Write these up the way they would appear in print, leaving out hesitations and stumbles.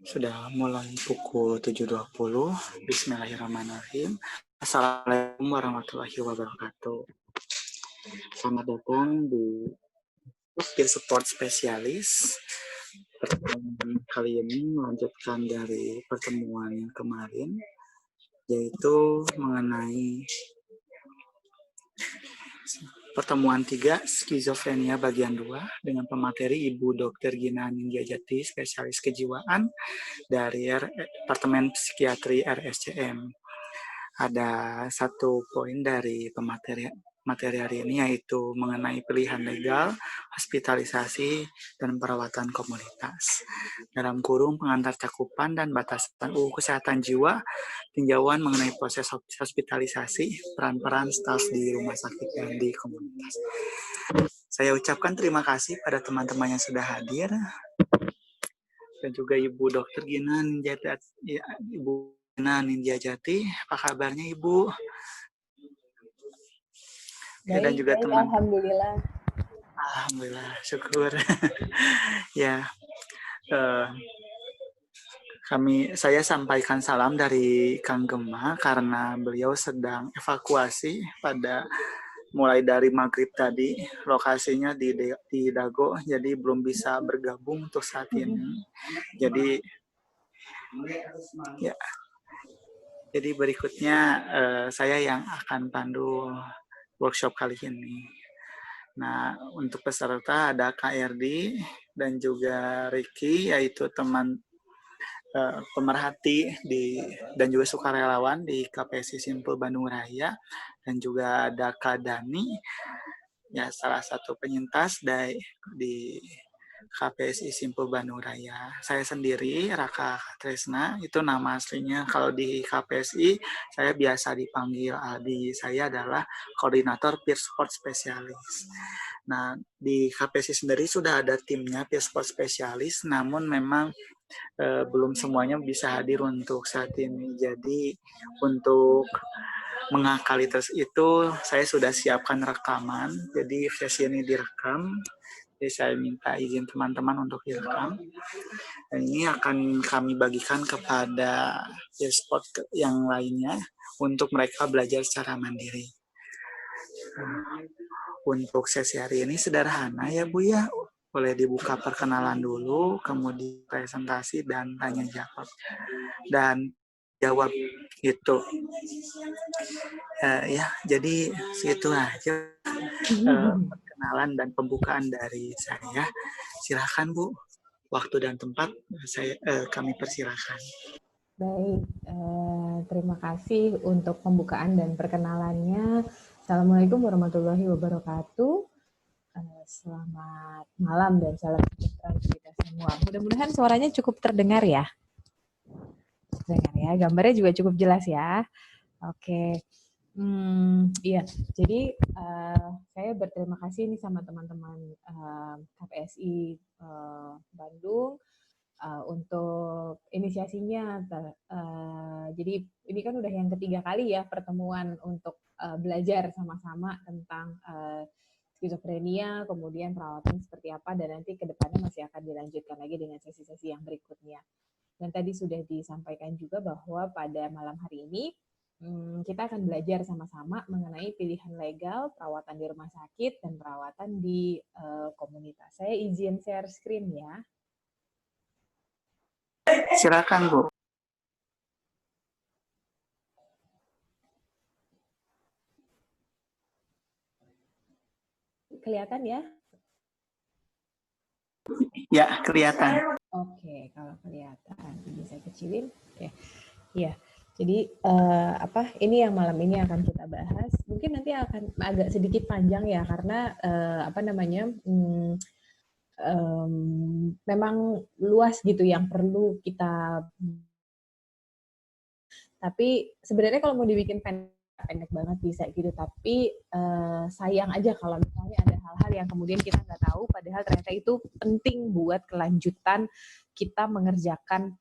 Sudah mulai pukul 7.20. Bismillahirrahmanirrahim. Assalamualaikum warahmatullahi wabarakatuh. Selamat datang di Peer Support Spesialis. Pertemuan kali ini melanjutkan dari pertemuan kemarin, yaitu mengenai pertemuan 3, skizofrenia bagian 2, dengan pemateri Ibu Dr. Gina Nindya-Jati, spesialis kejiwaan dari Departemen Psikiatri RSCM. Ada satu poin dari materi hari ini, yaitu mengenai pilihan legal, hospitalisasi, dan perawatan komunitas. Dalam kurung pengantar cakupan dan batasan UU Kesehatan Jiwa, tinjauan mengenai proses hospitalisasi, peran-peran staf di rumah sakit dan di komunitas. Saya ucapkan terima kasih pada teman-teman yang sudah hadir, dan juga Ibu Dr. Gina Nindya-Jati. Apa kabarnya Ibu? Baik, Dan juga teman. Alhamdulillah. Alhamdulillah, syukur. Ya, saya sampaikan salam dari Kang Gema karena beliau sedang evakuasi mulai dari maghrib tadi. Lokasinya di Dago, jadi belum bisa bergabung untuk saat ini. Jadi berikutnya saya yang akan pandu workshop kali ini. Nah, untuk peserta ada KRD dan juga Ricky, yaitu teman pemerhati dan juga sukarelawan di KPSI Simpul Bandung Raya, dan juga ada Kak Dani, ya salah satu penyintas di KPSI Simpul Bandung Raya. Saya sendiri, Raka Tresna, itu nama aslinya. Kalau di KPSI, saya biasa dipanggil Aldi. Saya adalah koordinator Peer Support Spesialis. Nah, di KPSI sendiri sudah ada timnya Peer Support Spesialis, namun memang belum semuanya bisa hadir untuk saat ini. Jadi, untuk mengakali itu, saya sudah siapkan rekaman. Jadi, sesi ini direkam. Jadi saya minta izin teman-teman untuk direkam. Dan ini akan kami bagikan kepada peer support yang lainnya untuk mereka belajar secara mandiri. Untuk sesi hari ini sederhana ya Bu ya. Boleh dibuka perkenalan dulu, kemudian presentasi dan tanya jawab. Dan jawab itu. Ya, jadi segitu aja perkenalan dan pembukaan dari saya. Silakan Bu, waktu dan tempat kami persilakan. Baik, terima kasih untuk pembukaan dan perkenalannya. Assalamualaikum warahmatullahi wabarakatuh. Selamat malam dan salam sejahtera untuk kita semua. Mudah-mudahan suaranya cukup terdengar ya. Terdengar ya, gambarnya juga cukup jelas ya. Oke. Iya, jadi saya berterima kasih nih sama teman-teman KPSI Bandung untuk inisiasinya. Jadi ini kan udah yang ketiga kali ya pertemuan untuk belajar sama-sama tentang skizofrenia, kemudian perawatan seperti apa, dan nanti ke depannya masih akan dilanjutkan lagi dengan sesi-sesi yang berikutnya. Dan tadi sudah disampaikan juga bahwa pada malam hari ini kita akan belajar sama-sama mengenai pilihan legal, perawatan di rumah sakit, dan perawatan di komunitas. Saya izin share screen ya. Silakan Bu. Kelihatan ya? Ya, kelihatan. Oke, kalau kelihatan ini saya kecilin. Oke. Ya. Jadi ini yang malam ini akan kita bahas. Mungkin nanti akan agak sedikit panjang ya karena memang luas gitu yang perlu kita. Tapi sebenarnya kalau mau dibikin pendek banget bisa gitu, tapi sayang aja kalau misalnya ada hal-hal yang kemudian kita nggak tahu, padahal ternyata itu penting buat kelanjutan kita mengerjakan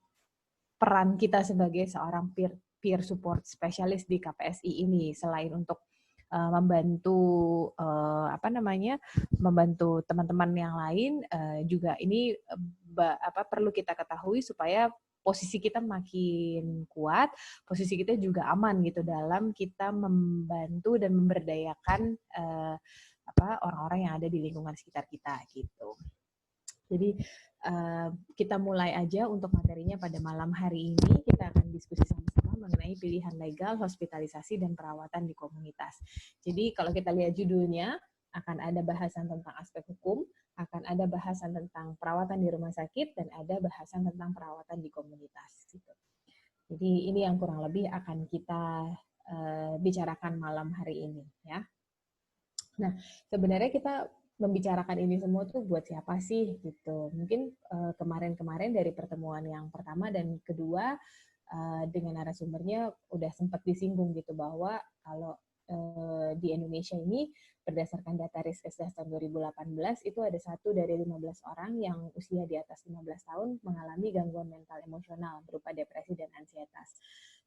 peran kita sebagai seorang peer support specialist di KPSI ini. Selain untuk membantu membantu teman-teman yang lain, juga ini perlu kita ketahui supaya posisi kita makin kuat, posisi kita juga aman gitu dalam kita membantu dan memberdayakan orang-orang yang ada di lingkungan sekitar kita gitu. Jadi kita mulai aja untuk materinya pada malam hari ini. Kita akan diskusi sama-sama mengenai pilihan legal, hospitalisasi, dan perawatan di komunitas. Jadi kalau kita lihat judulnya, akan ada bahasan tentang aspek hukum, akan ada bahasan tentang perawatan di rumah sakit, dan ada bahasan tentang perawatan di komunitas. Gitu. Jadi ini yang kurang lebih akan kita bicarakan malam hari ini, ya. Nah, sebenarnya kita membicarakan ini semua tuh buat siapa sih gitu. Mungkin kemarin-kemarin dari pertemuan yang pertama dan kedua dengan narasumbernya udah sempat disinggung gitu bahwa kalau di Indonesia ini berdasarkan data Riskesdas tahun 2018 itu ada 1 dari 15 orang yang usia di atas 15 tahun mengalami gangguan mental emosional berupa depresi dan ansietas.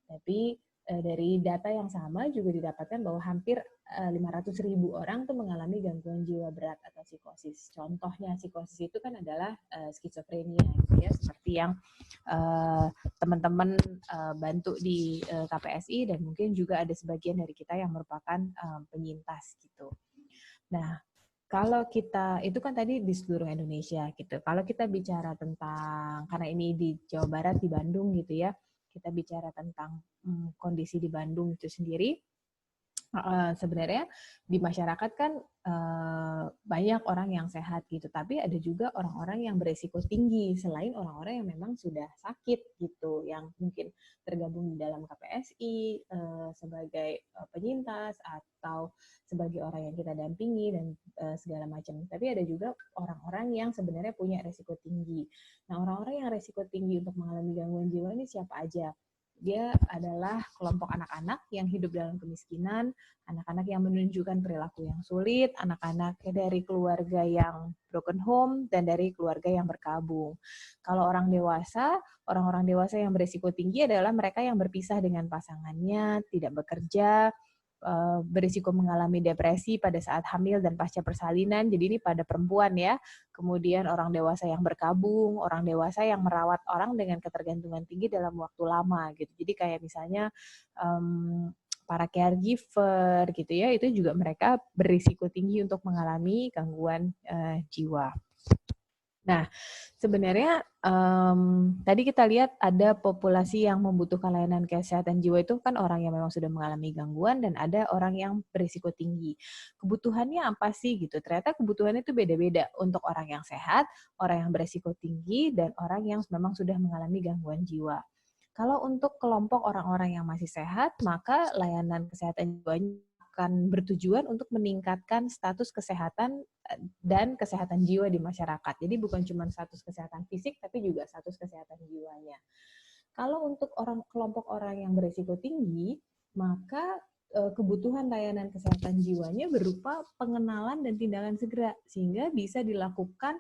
Tapi dari data yang sama juga didapatkan bahwa hampir 500.000 orang tuh mengalami gangguan jiwa berat atau psikosis. Contohnya psikosis itu kan adalah skizofrenia gitu ya, seperti yang teman-teman bantu di KPSI dan mungkin juga ada sebagian dari kita yang merupakan penyintas gitu. Nah, kalau kita, itu kan tadi di seluruh Indonesia gitu. Kalau kita bicara tentang, karena ini di Jawa Barat, di Bandung gitu ya, kita bicara tentang kondisi di Bandung itu sendiri, sebenarnya di masyarakat kan banyak orang yang sehat gitu, tapi ada juga orang-orang yang beresiko tinggi selain orang-orang yang memang sudah sakit gitu, yang mungkin tergabung di dalam KPSI sebagai penyintas atau sebagai orang yang kita dampingi dan segala macam. Tapi ada juga orang-orang yang sebenarnya punya resiko tinggi. Nah, orang-orang yang resiko tinggi untuk mengalami gangguan jiwa ini siapa aja? Dia adalah kelompok anak-anak yang hidup dalam kemiskinan, anak-anak yang menunjukkan perilaku yang sulit, anak-anak dari keluarga yang broken home, dan dari keluarga yang berkabung. Kalau orang-orang dewasa yang berisiko tinggi adalah mereka yang berpisah dengan pasangannya, tidak bekerja, berisiko mengalami depresi pada saat hamil dan pasca persalinan. Jadi ini pada perempuan ya. Kemudian orang dewasa yang berkabung, orang dewasa yang merawat orang dengan ketergantungan tinggi dalam waktu lama gitu. Jadi kayak misalnya para caregiver gitu ya, itu juga mereka berisiko tinggi untuk mengalami gangguan jiwa. Nah, sebenarnya tadi kita lihat ada populasi yang membutuhkan layanan kesehatan jiwa itu kan orang yang memang sudah mengalami gangguan dan ada orang yang berisiko tinggi. Kebutuhannya apa sih gitu? Ternyata kebutuhannya itu beda-beda untuk orang yang sehat, orang yang berisiko tinggi, dan orang yang memang sudah mengalami gangguan jiwa. Kalau untuk kelompok orang-orang yang masih sehat, maka layanan kesehatan jiwanya akan bertujuan untuk meningkatkan status kesehatan dan kesehatan jiwa di masyarakat. Jadi bukan cuma status kesehatan fisik, tapi juga status kesehatan jiwanya. Kalau untuk kelompok orang yang berisiko tinggi, maka kebutuhan layanan kesehatan jiwanya berupa pengenalan dan tindakan segera, sehingga bisa dilakukan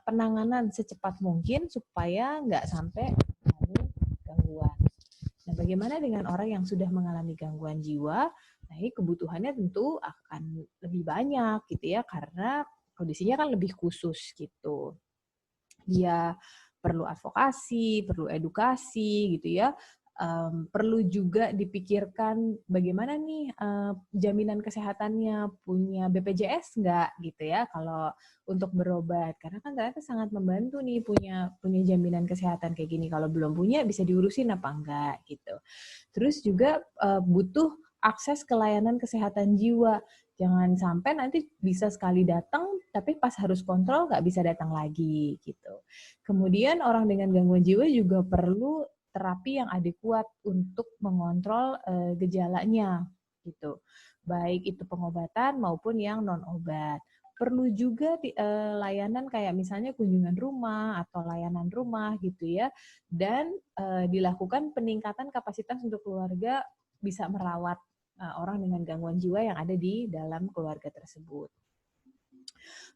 penanganan secepat mungkin supaya nggak sampai mengalami gangguan. Nah, bagaimana dengan orang yang sudah mengalami gangguan jiwa? Nah, ini kebutuhannya tentu akan lebih banyak gitu ya, karena kondisinya kan lebih khusus gitu. Dia perlu advokasi, perlu edukasi gitu ya. Perlu juga dipikirkan bagaimana nih jaminan kesehatannya, punya BPJS nggak gitu ya kalau untuk berobat, karena kan ternyata sangat membantu nih punya jaminan kesehatan kayak gini. Kalau belum punya bisa diurusin apa enggak gitu. Terus juga butuh akses ke layanan kesehatan jiwa. Jangan sampai nanti bisa sekali datang tapi pas harus kontrol nggak bisa datang lagi gitu. Kemudian orang dengan gangguan jiwa juga perlu terapi yang adekuat untuk mengontrol gejalanya gitu. Baik itu pengobatan maupun yang non-obat. Perlu juga layanan kayak misalnya kunjungan rumah atau layanan rumah gitu ya. Dan dilakukan peningkatan kapasitas untuk keluarga bisa merawat orang dengan gangguan jiwa yang ada di dalam keluarga tersebut.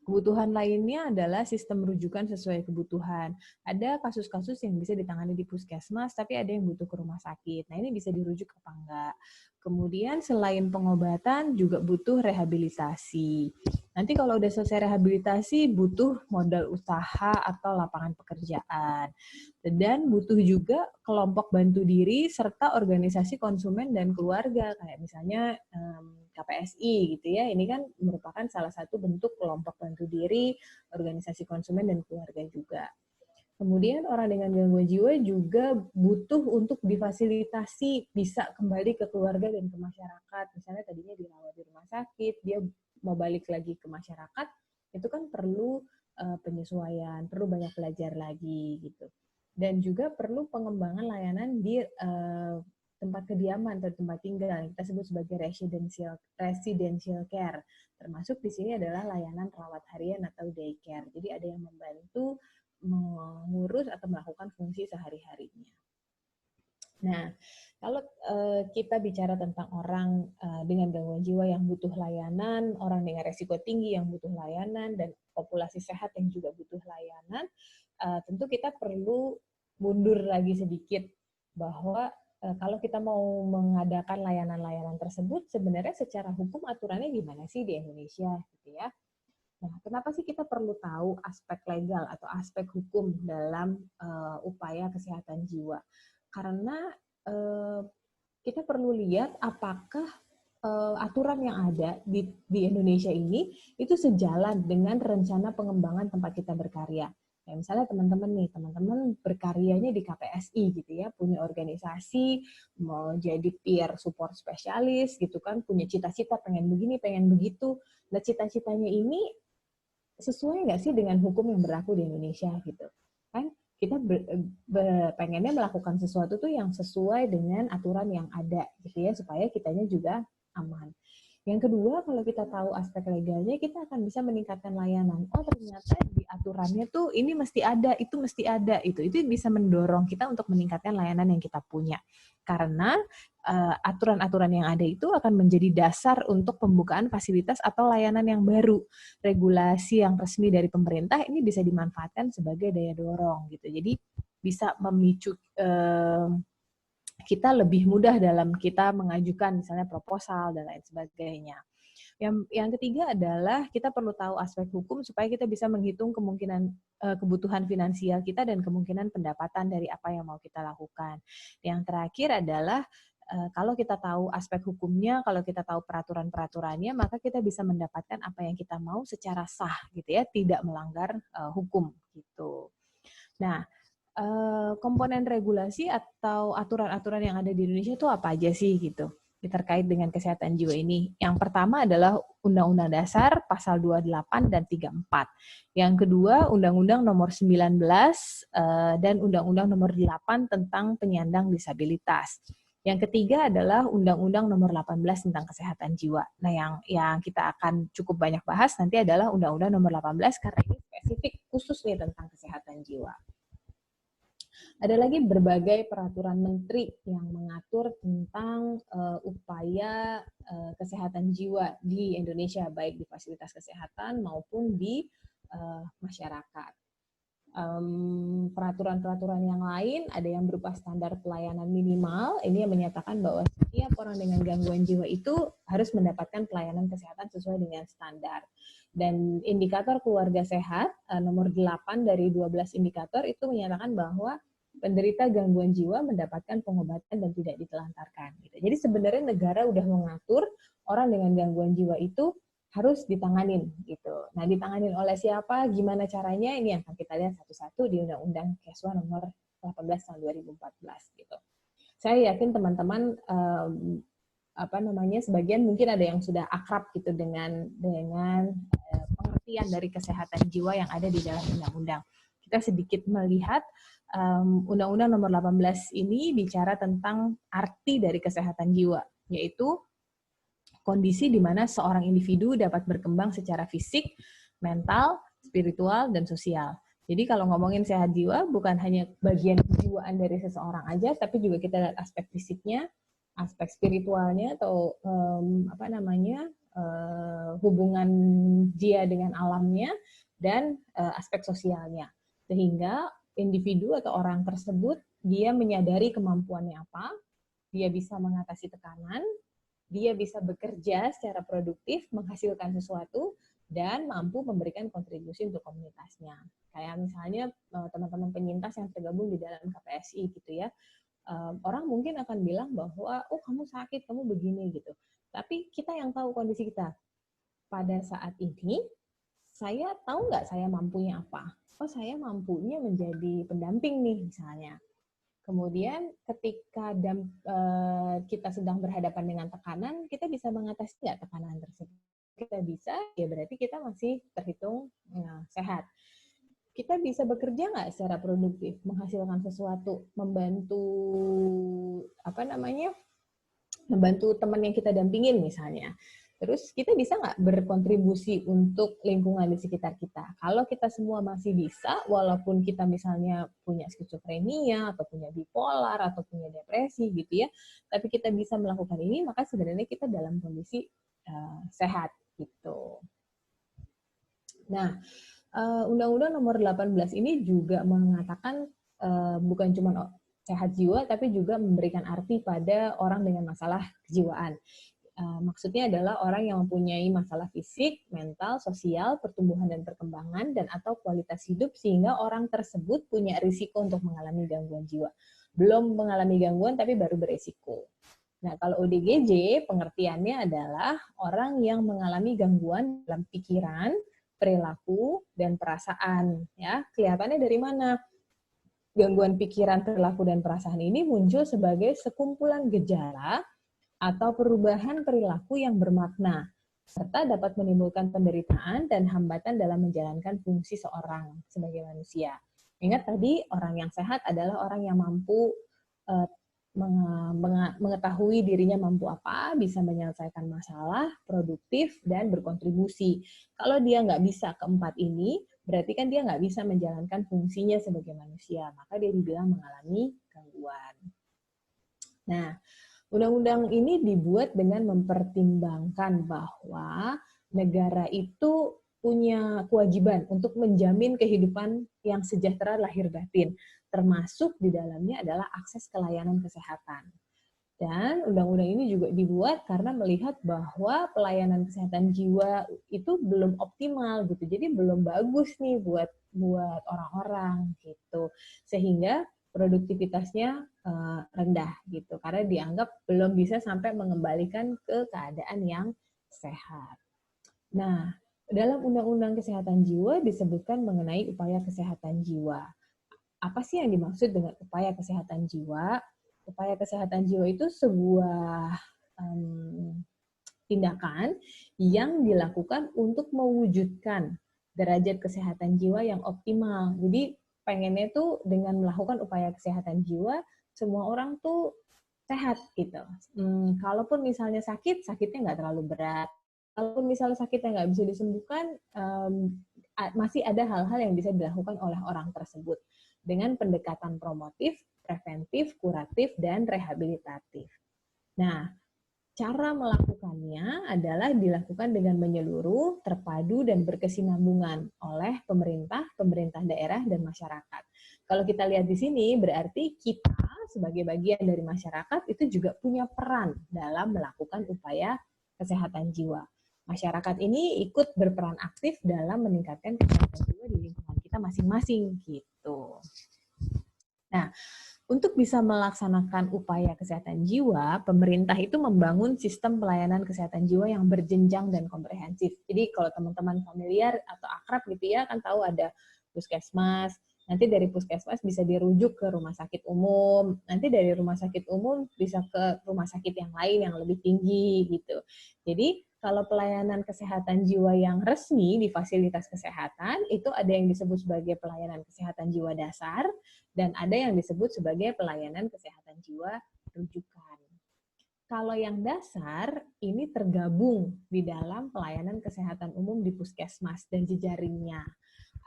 Kebutuhan lainnya adalah sistem rujukan sesuai kebutuhan. Ada kasus-kasus yang bisa ditangani di puskesmas, tapi ada yang butuh ke rumah sakit. Nah, ini bisa dirujuk apa enggak? Kemudian selain pengobatan juga butuh rehabilitasi. Nanti kalau udah selesai rehabilitasi butuh modal usaha atau lapangan pekerjaan. Dan butuh juga kelompok bantu diri serta organisasi konsumen dan keluarga, kayak misalnya KPSI gitu ya. Ini kan merupakan salah satu bentuk kelompok bantu diri, organisasi konsumen dan keluarga juga. Kemudian orang dengan gangguan jiwa juga butuh untuk difasilitasi bisa kembali ke keluarga dan ke masyarakat. Misalnya tadinya dirawat di rumah sakit, dia mau balik lagi ke masyarakat, itu kan perlu penyesuaian, perlu banyak belajar lagi gitu. Dan juga perlu pengembangan layanan di tempat kediaman atau tempat tinggal yang kita sebut sebagai residential care. Termasuk di sini adalah layanan rawat harian atau daycare. Jadi ada yang membantu mengurus atau melakukan fungsi sehari-harinya. Nah, kalau kita bicara tentang orang dengan gangguan jiwa yang butuh layanan, orang dengan resiko tinggi yang butuh layanan, dan populasi sehat yang juga butuh layanan, tentu kita perlu mundur lagi sedikit bahwa kalau kita mau mengadakan layanan-layanan tersebut, sebenarnya secara hukum aturannya gimana sih di Indonesia, gitu ya? Nah, kenapa sih kita perlu tahu aspek legal atau aspek hukum dalam upaya kesehatan jiwa? Karena kita perlu lihat apakah aturan yang ada di Indonesia ini itu sejalan dengan rencana pengembangan tempat kita berkarya. Ya, misalnya teman-teman berkaryanya di KPSI gitu ya, punya organisasi, mau jadi peer support spesialis gitu kan, punya cita-cita pengen begini, pengen begitu. Nah, cita-citanya ini sesuai nggak sih dengan hukum yang berlaku di Indonesia gitu kan, kita pengennya melakukan sesuatu tuh yang sesuai dengan aturan yang ada gitu ya, supaya kitanya juga aman. Yang kedua, kalau kita tahu aspek legalnya, kita akan bisa meningkatkan layanan. Oh, ternyata di aturannya tuh ini mesti ada, itu mesti ada. Itu bisa mendorong kita untuk meningkatkan layanan yang kita punya. Karena aturan-aturan yang ada itu akan menjadi dasar untuk pembukaan fasilitas atau layanan yang baru. Regulasi yang resmi dari pemerintah ini bisa dimanfaatkan sebagai daya dorong gitu. Jadi bisa memicu kita lebih mudah dalam kita mengajukan misalnya proposal dan lain sebagainya. Yang ketiga adalah kita perlu tahu aspek hukum supaya kita bisa menghitung kemungkinan kebutuhan finansial kita dan kemungkinan pendapatan dari apa yang mau kita lakukan. Yang terakhir adalah kalau kita tahu aspek hukumnya, kalau kita tahu peraturan-peraturannya, maka kita bisa mendapatkan apa yang kita mau secara sah gitu ya, tidak melanggar hukum gitu. Nah, komponen regulasi atau aturan-aturan yang ada di Indonesia itu apa aja sih gitu terkait dengan kesehatan jiwa ini. Yang pertama adalah Undang-Undang Dasar pasal 28 dan 34. Yang kedua, Undang-Undang nomor 19 dan Undang-Undang nomor 8 tentang penyandang disabilitas. Yang ketiga adalah Undang-Undang nomor 18 tentang kesehatan jiwa. Nah, yang kita akan cukup banyak bahas nanti adalah Undang-Undang nomor 18 karena ini spesifik khusus nih tentang kesehatan jiwa. Ada lagi berbagai peraturan menteri yang mengatur tentang upaya kesehatan jiwa di Indonesia, baik di fasilitas kesehatan maupun di masyarakat. Peraturan-peraturan yang lain ada yang berupa standar pelayanan minimal, ini yang menyatakan bahwa setiap orang dengan gangguan jiwa itu harus mendapatkan pelayanan kesehatan sesuai dengan standar. Dan indikator keluarga sehat nomor 8 dari 12 indikator itu menyatakan bahwa penderita gangguan jiwa mendapatkan pengobatan dan tidak ditelantarkan. Gitu. Jadi sebenarnya negara udah mengatur orang dengan gangguan jiwa itu harus ditanganin gitu. Nah, ditanganin oleh siapa, gimana caranya, ini yang akan kita lihat satu-satu di Undang-Undang Keswa nomor 18 tahun 2014 gitu. Saya yakin teman-teman sebagian mungkin ada yang sudah akrab gitu dengan pengertian dari kesehatan jiwa yang ada di dalam undang-undang. Kita sedikit melihat Undang-Undang nomor 18 ini bicara tentang arti dari kesehatan jiwa, yaitu kondisi di mana seorang individu dapat berkembang secara fisik, mental, spiritual, dan sosial. Jadi kalau ngomongin sehat jiwa, bukan hanya bagian kejiwaan dari seseorang aja, tapi juga kita lihat aspek fisiknya, aspek spiritualnya, atau hubungan dia dengan alamnya, dan aspek sosialnya. Sehingga individu atau orang tersebut, dia menyadari kemampuannya apa, dia bisa mengatasi tekanan, dia bisa bekerja secara produktif, menghasilkan sesuatu, dan mampu memberikan kontribusi untuk komunitasnya. Kayak misalnya teman-teman penyintas yang tergabung di dalam KPSI gitu ya. Orang mungkin akan bilang bahwa, oh kamu sakit, kamu begini gitu. Tapi kita yang tahu kondisi kita. Pada saat ini, saya tahu nggak saya mampunya apa? Oh saya mampunya menjadi pendamping nih misalnya. Kemudian ketika kita sedang berhadapan dengan tekanan, kita bisa mengatasi nggak tekanan tersebut? Kita bisa, ya berarti kita masih terhitung sehat. Kita bisa bekerja nggak secara produktif, menghasilkan sesuatu, membantu teman yang kita dampingin misalnya. Terus kita bisa nggak berkontribusi untuk lingkungan di sekitar kita? Kalau kita semua masih bisa, walaupun kita misalnya punya skizofrenia, atau punya bipolar, atau punya depresi gitu ya, tapi kita bisa melakukan ini, maka sebenarnya kita dalam kondisi sehat gitu. Nah, Undang-Undang Nomor 18 ini juga mengatakan bukan cuma sehat jiwa, tapi juga memberikan arti pada orang dengan masalah kejiwaan. Maksudnya adalah orang yang mempunyai masalah fisik, mental, sosial, pertumbuhan dan perkembangan, dan atau kualitas hidup sehingga orang tersebut punya risiko untuk mengalami gangguan jiwa. Belum mengalami gangguan tapi baru beresiko. Nah, kalau ODGJ pengertiannya adalah orang yang mengalami gangguan dalam pikiran, perilaku, dan perasaan. Ya, kelihatannya dari mana? Gangguan pikiran, perilaku, dan perasaan ini muncul sebagai sekumpulan gejala atau perubahan perilaku yang bermakna, serta dapat menimbulkan penderitaan dan hambatan dalam menjalankan fungsi seorang sebagai manusia. Ingat tadi, orang yang sehat adalah orang yang mampu mengetahui dirinya mampu apa, bisa menyelesaikan masalah, produktif, dan berkontribusi. Kalau dia nggak bisa keempat ini, berarti kan dia nggak bisa menjalankan fungsinya sebagai manusia, maka dia dibilang mengalami gangguan. Nah, undang-undang ini dibuat dengan mempertimbangkan bahwa negara itu punya kewajiban untuk menjamin kehidupan yang sejahtera lahir batin, termasuk di dalamnya adalah akses ke layanan kesehatan. Dan undang-undang ini juga dibuat karena melihat bahwa pelayanan kesehatan jiwa itu belum optimal gitu. Jadi belum bagus nih buat orang-orang gitu. Sehingga produktivitasnya rendah gitu karena dianggap belum bisa sampai mengembalikan ke keadaan yang sehat. Nah, dalam Undang-Undang Kesehatan Jiwa disebutkan mengenai upaya kesehatan jiwa. Apa sih yang dimaksud dengan upaya kesehatan jiwa? Upaya kesehatan jiwa itu sebuah tindakan yang dilakukan untuk mewujudkan derajat kesehatan jiwa yang optimal. Jadi pengennya tuh dengan melakukan upaya kesehatan jiwa, semua orang tuh sehat gitu. Kalaupun misalnya sakit, sakitnya nggak terlalu berat. Kalaupun misalnya sakitnya nggak bisa disembuhkan, masih ada hal-hal yang bisa dilakukan oleh orang tersebut dengan pendekatan promotif, preventif, kuratif, dan rehabilitatif. Nah, cara melakukannya adalah dilakukan dengan menyeluruh, terpadu, dan berkesinambungan oleh pemerintah, pemerintah daerah, dan masyarakat. Kalau kita lihat di sini, berarti kita sebagai bagian dari masyarakat itu juga punya peran dalam melakukan upaya kesehatan jiwa. Masyarakat ini ikut berperan aktif dalam meningkatkan kesehatan jiwa di lingkungan kita masing-masing gitu. Nah, untuk bisa melaksanakan upaya kesehatan jiwa, pemerintah itu membangun sistem pelayanan kesehatan jiwa yang berjenjang dan komprehensif. Jadi kalau teman-teman familiar atau akrab gitu ya, kan tahu ada puskesmas, nanti dari puskesmas bisa dirujuk ke rumah sakit umum, nanti dari rumah sakit umum bisa ke rumah sakit yang lain yang lebih tinggi gitu. Jadi kalau pelayanan kesehatan jiwa yang resmi di fasilitas kesehatan, itu ada yang disebut sebagai pelayanan kesehatan jiwa dasar, dan ada yang disebut sebagai pelayanan kesehatan jiwa rujukan. Kalau yang dasar, ini tergabung di dalam pelayanan kesehatan umum di puskesmas dan jejaringnya.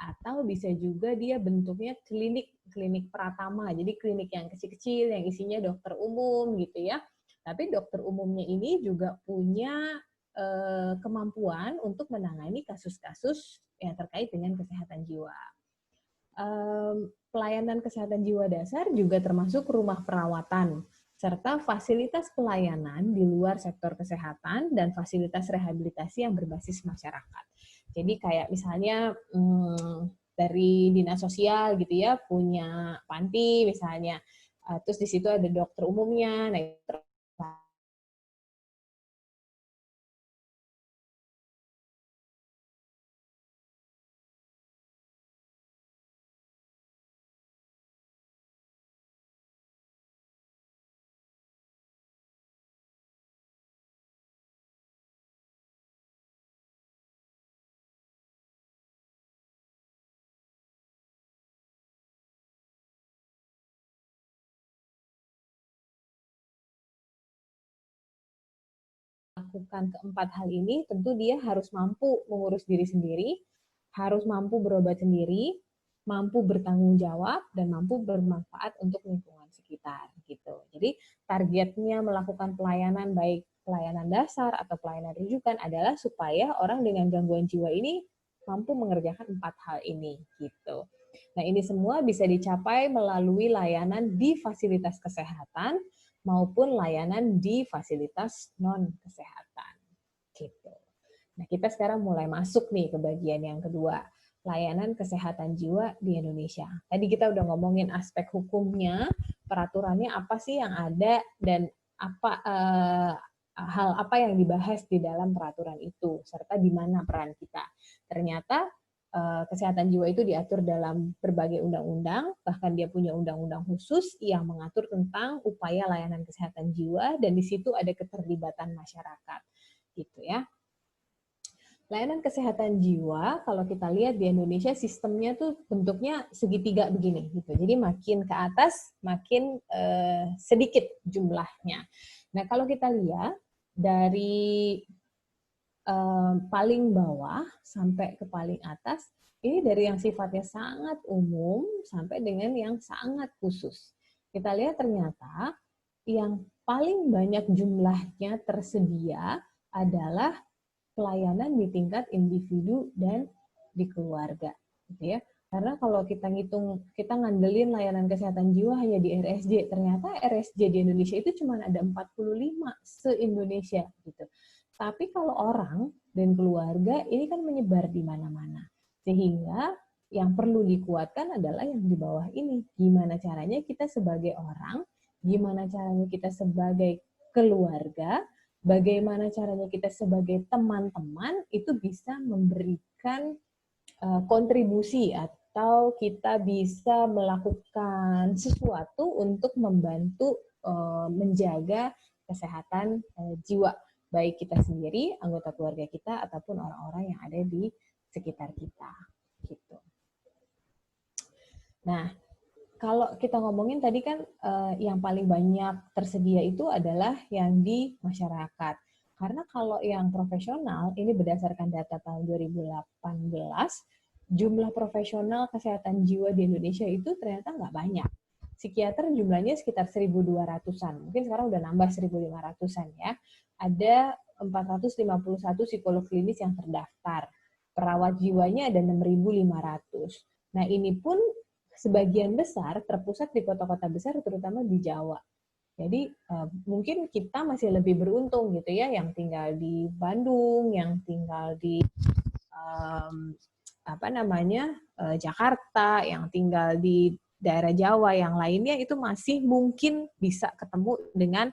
Atau bisa juga dia bentuknya klinik pratama, jadi klinik yang kecil-kecil, yang isinya dokter umum gitu ya. Tapi dokter umumnya ini juga punya kemampuan untuk menangani kasus-kasus yang terkait dengan kesehatan jiwa. Pelayanan kesehatan jiwa dasar juga termasuk rumah perawatan, serta fasilitas pelayanan di luar sektor kesehatan dan fasilitas rehabilitasi yang berbasis masyarakat. Jadi kayak misalnya dari dinas sosial gitu ya, punya panti misalnya, terus di situ ada dokter umumnya, nah itu melakukan keempat hal ini, tentu dia harus mampu mengurus diri sendiri, harus mampu berobat sendiri, mampu bertanggung jawab, dan mampu bermanfaat untuk lingkungan sekitar. Gitu. Jadi targetnya melakukan pelayanan, baik pelayanan dasar atau pelayanan rujukan, adalah supaya orang dengan gangguan jiwa ini mampu mengerjakan 4 hal ini. Gitu. Nah, ini semua bisa dicapai melalui layanan di fasilitas kesehatan maupun layanan di fasilitas non-kesehatan. Gitu. Nah, kita sekarang mulai masuk nih ke bagian yang kedua, layanan kesehatan jiwa di Indonesia. Tadi kita udah ngomongin aspek hukumnya, peraturannya apa sih yang ada, dan apa hal apa yang dibahas di dalam peraturan itu, serta di mana peran kita. Ternyata kesehatan jiwa itu diatur dalam berbagai undang-undang, bahkan dia punya undang-undang khusus yang mengatur tentang upaya layanan kesehatan jiwa, dan di situ ada keterlibatan masyarakat, gitu ya. Layanan kesehatan jiwa, kalau kita lihat di Indonesia sistemnya tuh bentuknya segitiga begini, gitu. Jadi makin ke atas, makin sedikit jumlahnya. Nah, kalau kita lihat dari paling bawah sampai ke paling atas, ini dari yang sifatnya sangat umum sampai dengan yang sangat khusus. Kita lihat ternyata yang paling banyak jumlahnya tersedia adalah pelayanan di tingkat individu dan di keluarga, gitu ya. Karena kalau kita ngitung, kita ngandelin layanan kesehatan jiwa hanya di RSJ, ternyata RSJ di Indonesia itu cuma ada 45 se-Indonesia, gitu. Tapi kalau orang dan keluarga ini kan menyebar di mana-mana. Sehingga yang perlu dikuatkan adalah yang di bawah ini. Gimana caranya kita sebagai orang, gimana caranya kita sebagai keluarga, bagaimana caranya kita sebagai teman-teman itu bisa memberikan kontribusi atau kita bisa melakukan sesuatu untuk membantu menjaga kesehatan jiwa, baik kita sendiri, anggota keluarga kita, ataupun orang-orang yang ada di sekitar kita. Gitu. Nah, kalau kita ngomongin tadi kan yang paling banyak tersedia itu adalah yang di masyarakat. Karena kalau yang profesional, ini berdasarkan data tahun 2018, jumlah profesional kesehatan jiwa di Indonesia itu ternyata nggak banyak. Psikiater jumlahnya sekitar 1.200-an. Mungkin sekarang udah nambah 1.500-an ya. Ada 451 psikolog klinis yang terdaftar. Perawat jiwanya ada 6.500. Nah, ini pun sebagian besar terpusat di kota-kota besar, terutama di Jawa. Jadi mungkin kita masih lebih beruntung gitu ya, yang tinggal di Bandung, yang tinggal di Jakarta, yang tinggal di daerah Jawa, yang lainnya itu masih mungkin bisa ketemu dengan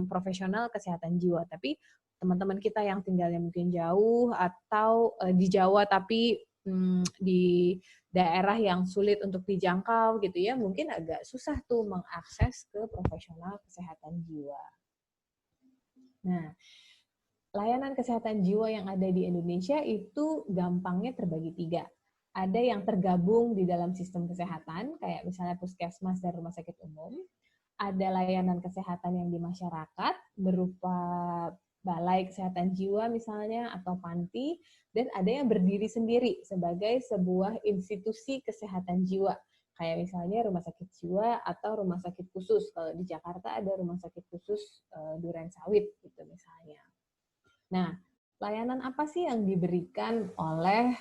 profesional kesehatan jiwa. Tapi teman-teman kita yang tinggalnya mungkin jauh atau di Jawa tapi di daerah yang sulit untuk dijangkau gitu ya, mungkin agak susah tuh mengakses ke profesional kesehatan jiwa. Nah, layanan kesehatan jiwa yang ada di Indonesia itu gampangnya terbagi 3. Ada yang tergabung di dalam sistem kesehatan, kayak misalnya puskesmas dan rumah sakit umum. Ada layanan kesehatan yang di masyarakat, berupa balai kesehatan jiwa misalnya, atau panti, dan ada yang berdiri sendiri sebagai sebuah institusi kesehatan jiwa. Kayak misalnya rumah sakit jiwa atau rumah sakit khusus. Kalau di Jakarta ada rumah sakit khusus Duren Sawit gitu misalnya. Nah, layanan apa sih yang diberikan oleh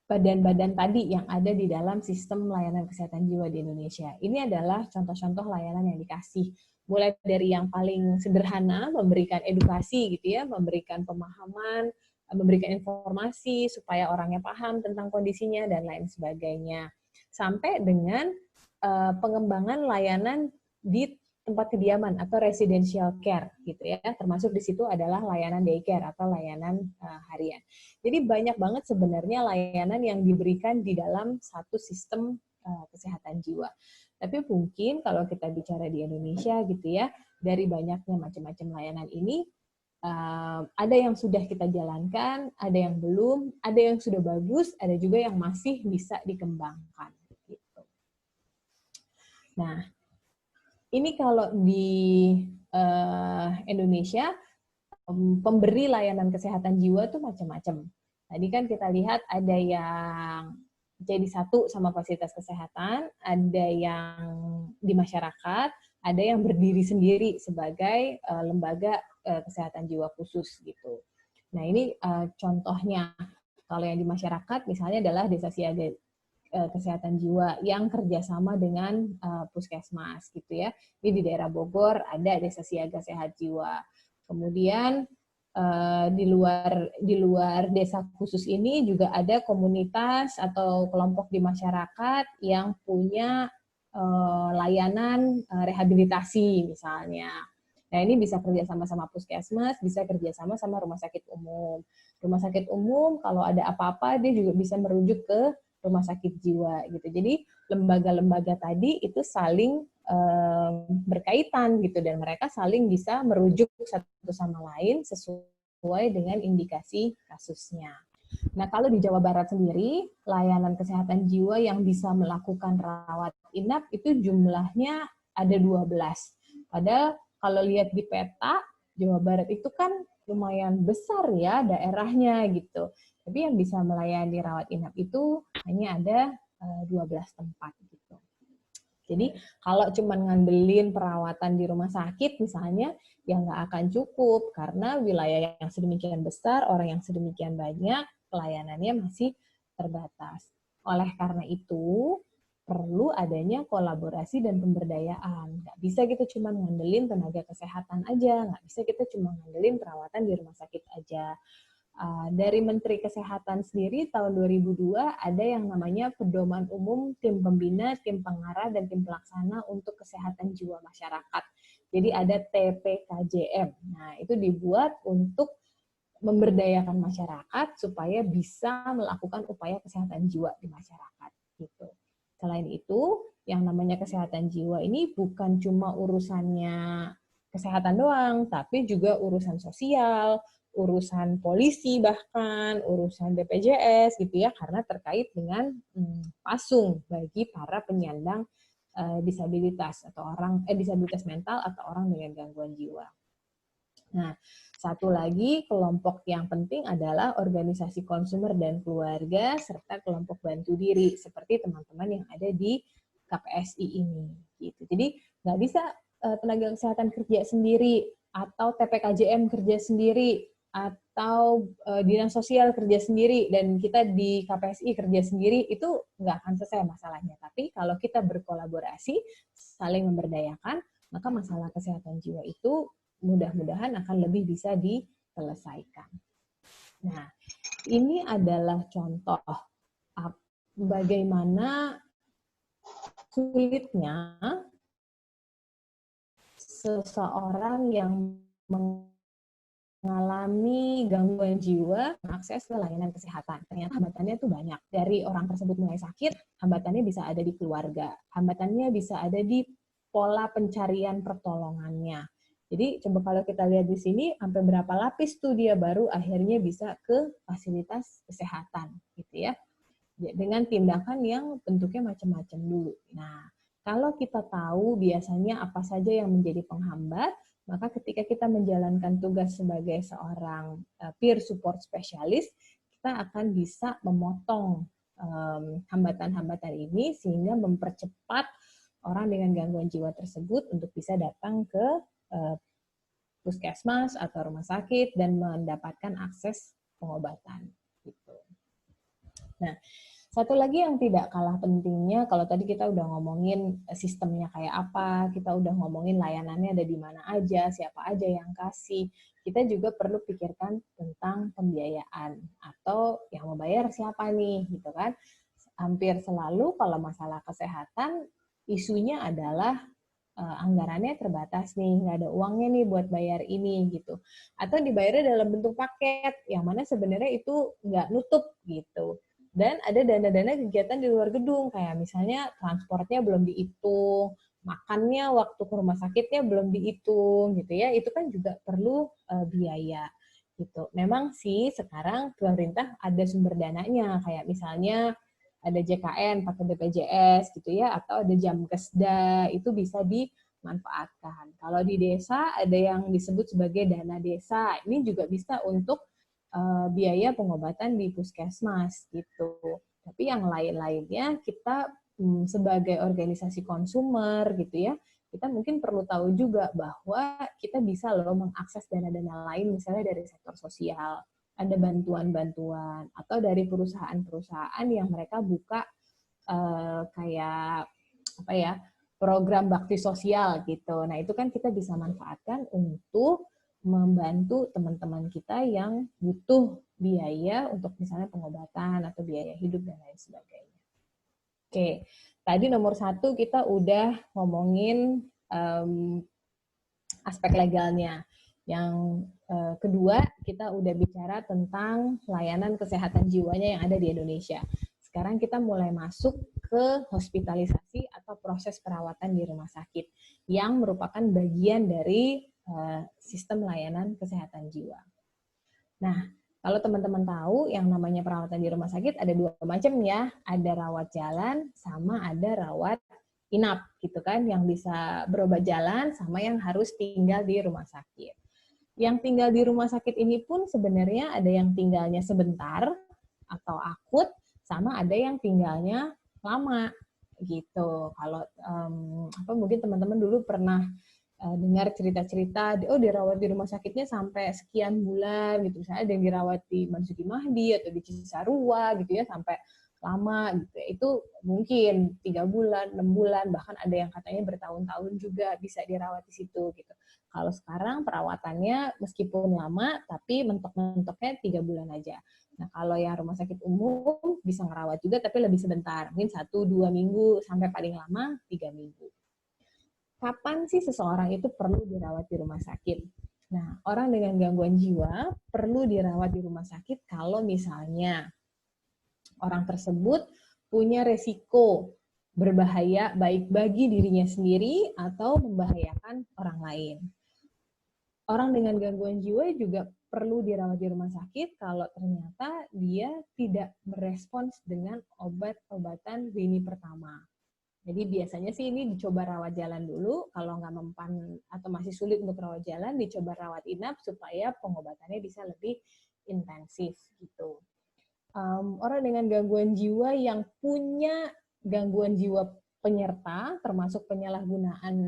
badan-badan tadi yang ada di dalam sistem layanan kesehatan jiwa di Indonesia. Ini adalah contoh-contoh layanan yang dikasih. Mulai dari yang paling sederhana, memberikan edukasi gitu ya, memberikan pemahaman, memberikan informasi supaya orangnya paham tentang kondisinya dan lain sebagainya. Sampai dengan pengembangan layanan di tempat kediaman atau residential care gitu ya, termasuk di situ adalah layanan daycare atau layanan harian. Jadi banyak banget sebenarnya layanan yang diberikan di dalam satu sistem kesehatan jiwa. Tapi mungkin kalau kita bicara di Indonesia gitu ya, dari banyaknya macam-macam layanan ini, ada yang sudah kita jalankan, ada yang belum, ada yang sudah bagus, ada juga yang masih bisa dikembangkan. Gitu. Nah, ini kalau di Indonesia, pemberi layanan kesehatan jiwa tuh macam-macam. Tadi kan kita lihat ada yang jadi satu sama fasilitas kesehatan, ada yang di masyarakat, ada yang berdiri sendiri sebagai lembaga kesehatan jiwa khusus gitu. Nah ini contohnya, kalau yang di masyarakat misalnya adalah desa siaga kesehatan jiwa yang kerjasama dengan puskesmas gitu ya. Ini di daerah Bogor ada desa siaga sehat jiwa. Kemudian di luar desa khusus ini juga ada komunitas atau kelompok di masyarakat yang punya layanan rehabilitasi misalnya. Nah ini bisa kerja sama puskesmas, bisa kerja sama rumah sakit umum. Rumah sakit umum kalau ada apa-apa dia juga bisa merujuk ke rumah sakit jiwa gitu. Jadi lembaga-lembaga tadi itu saling berkaitan gitu dan mereka saling bisa merujuk satu sama lain sesuai dengan indikasi kasusnya. Nah, kalau di Jawa Barat sendiri, layanan kesehatan jiwa yang bisa melakukan rawat inap itu jumlahnya ada 12. Padahal kalau lihat di peta, Jawa Barat itu kan lumayan besar ya daerahnya gitu. Tapi yang bisa melayani rawat inap itu hanya ada 12 tempat gitu. Jadi kalau cuma ngandelin perawatan di rumah sakit misalnya, ya nggak akan cukup karena wilayah yang sedemikian besar, orang yang sedemikian banyak, pelayanannya masih terbatas. Oleh karena itu, perlu adanya kolaborasi dan pemberdayaan. Nggak bisa kita cuma ngandelin tenaga kesehatan aja, nggak bisa kita cuma ngandelin perawatan di rumah sakit aja. Dari Menteri Kesehatan sendiri tahun 2002 ada yang namanya Pedoman Umum Tim Pembina, Tim Pengarah, dan Tim Pelaksana untuk Kesehatan Jiwa Masyarakat. Jadi ada TPKJM. Nah, itu dibuat untuk memberdayakan masyarakat supaya bisa melakukan upaya kesehatan jiwa di masyarakat. Gitu. Selain itu, yang namanya kesehatan jiwa ini bukan cuma urusannya kesehatan doang, tapi juga urusan sosial, urusan polisi bahkan, urusan BPJS gitu ya, karena terkait dengan pasung bagi para penyandang disabilitas atau disabilitas mental atau orang dengan gangguan jiwa. Nah, satu lagi kelompok yang penting adalah organisasi konsumer dan keluarga serta kelompok bantu diri seperti teman-teman yang ada di KPSI ini. Gitu. Jadi nggak bisa tenaga kesehatan kerja sendiri atau TPKJM kerja sendiri atau dinas sosial kerja sendiri dan kita di KPSI kerja sendiri, itu nggak akan selesai masalahnya. Tapi kalau kita berkolaborasi, saling memberdayakan, maka masalah kesehatan jiwa itu mudah-mudahan akan lebih bisa diselesaikan. Nah, ini adalah contoh bagaimana sulitnya seseorang yang mengalami gangguan jiwa mengakses ke layanan kesehatan. Ternyata hambatannya itu banyak. Dari orang tersebut mulai sakit, hambatannya bisa ada di keluarga. Hambatannya bisa ada di pola pencarian pertolongannya. Jadi coba kalau kita lihat di sini, sampai berapa lapis tuh dia baru akhirnya bisa ke fasilitas kesehatan, gitu ya. Dengan tindakan yang bentuknya macam-macam dulu. Nah, kalau kita tahu biasanya apa saja yang menjadi penghambat, maka ketika kita menjalankan tugas sebagai seorang peer support specialist, kita akan bisa memotong hambatan-hambatan ini sehingga mempercepat orang dengan gangguan jiwa tersebut untuk bisa datang ke puskesmas atau rumah sakit dan mendapatkan akses pengobatan. Gitu. Nah, satu lagi yang tidak kalah pentingnya, kalau tadi kita udah ngomongin sistemnya kayak apa, kita udah ngomongin layanannya ada di mana aja, siapa aja yang kasih, kita juga perlu pikirkan tentang pembiayaan atau yang membayar siapa nih, gitu kan. Hampir selalu kalau masalah kesehatan, isunya adalah anggarannya terbatas nih, nggak ada uangnya nih buat bayar ini gitu. Atau dibayarnya dalam bentuk paket, yang mana sebenarnya itu nggak nutup gitu. Dan ada dana-dana kegiatan di luar gedung, kayak misalnya transportnya belum dihitung, makannya waktu ke rumah sakitnya belum dihitung gitu ya, itu kan juga perlu biaya gitu. Memang sih sekarang pemerintah ada sumber dananya, kayak misalnya ada JKN pakai BPJS gitu ya, atau ada Jamkesda, itu bisa dimanfaatkan. Kalau di desa ada yang disebut sebagai dana desa, ini juga bisa untuk biaya pengobatan di puskesmas gitu. Tapi yang lain-lainnya kita sebagai organisasi konsumer gitu ya, kita mungkin perlu tahu juga bahwa kita bisa loh mengakses dana-dana lain misalnya dari sektor sosial, ada bantuan-bantuan, atau dari perusahaan-perusahaan yang mereka buka kayak apa ya, program bakti sosial gitu. Nah, itu kan kita bisa manfaatkan untuk membantu teman-teman kita yang butuh biaya untuk misalnya pengobatan atau biaya hidup dan lain sebagainya. Oke, tadi nomor 1 kita udah ngomongin aspek legalnya. Yang kedua, kita udah bicara tentang layanan kesehatan jiwanya yang ada di Indonesia. Sekarang kita mulai masuk ke hospitalisasi atau proses perawatan di rumah sakit yang merupakan bagian dari sistem layanan kesehatan jiwa. Nah, kalau teman-teman tahu yang namanya perawatan di rumah sakit ada 2 macam ya, ada rawat jalan sama ada rawat inap gitu kan, yang bisa berobat jalan sama yang harus tinggal di rumah sakit. Yang tinggal di rumah sakit ini pun sebenarnya ada yang tinggalnya sebentar atau akut, sama ada yang tinggalnya lama gitu. Kalau mungkin teman-teman dulu pernah dengar cerita-cerita, dirawat di rumah sakitnya sampai sekian bulan gitu, misalnya ada yang dirawat di Marzuki Mahdi atau di Cisarua gitu ya sampai lama gitu. Itu mungkin 3 bulan, 6 bulan, bahkan ada yang katanya bertahun-tahun juga bisa dirawat di situ gitu. Kalau sekarang perawatannya meskipun lama, tapi mentok-mentoknya 3 bulan aja. Nah, kalau yang rumah sakit umum bisa ngerawat juga, tapi lebih sebentar. Mungkin 1-2 minggu, sampai paling lama 3 minggu. Kapan sih seseorang itu perlu dirawat di rumah sakit? Nah, orang dengan gangguan jiwa perlu dirawat di rumah sakit kalau misalnya orang tersebut punya resiko berbahaya baik bagi dirinya sendiri atau membahayakan orang lain. Orang dengan gangguan jiwa juga perlu dirawat di rumah sakit kalau ternyata dia tidak merespons dengan obat-obatan lini pertama. Jadi biasanya sih ini dicoba rawat jalan dulu, kalau nggak mempan atau masih sulit untuk rawat jalan, dicoba rawat inap supaya pengobatannya bisa lebih intensif gitu. Orang dengan gangguan jiwa yang punya gangguan jiwa penyerta, termasuk penyalahgunaan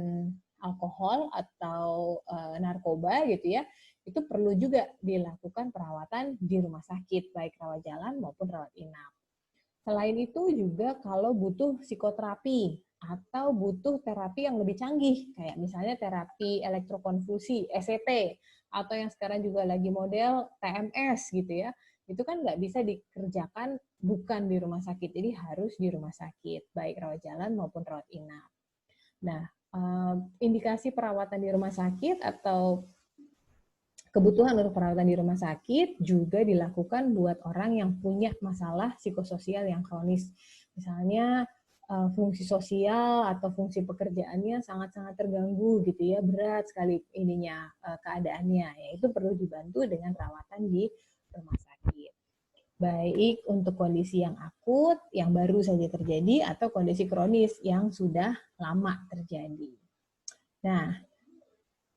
alkohol atau narkoba gitu ya, itu perlu juga dilakukan perawatan di rumah sakit, baik rawat jalan maupun rawat inap. Selain itu juga kalau butuh psikoterapi atau butuh terapi yang lebih canggih, kayak misalnya terapi elektrokonvulsi, ECT, atau yang sekarang juga lagi model TMS gitu ya, itu kan nggak bisa dikerjakan bukan di rumah sakit, jadi harus di rumah sakit, baik rawat jalan maupun rawat inap. Nah, indikasi perawatan di rumah sakit atau kebutuhan untuk perawatan di rumah sakit juga dilakukan buat orang yang punya masalah psikososial yang kronis. Misalnya fungsi sosial atau fungsi pekerjaannya sangat-sangat terganggu gitu ya, berat sekali ininya keadaannya. Ya, itu perlu dibantu dengan perawatan di rumah sakit. Baik untuk kondisi yang akut, yang baru saja terjadi, atau kondisi kronis yang sudah lama terjadi. Nah,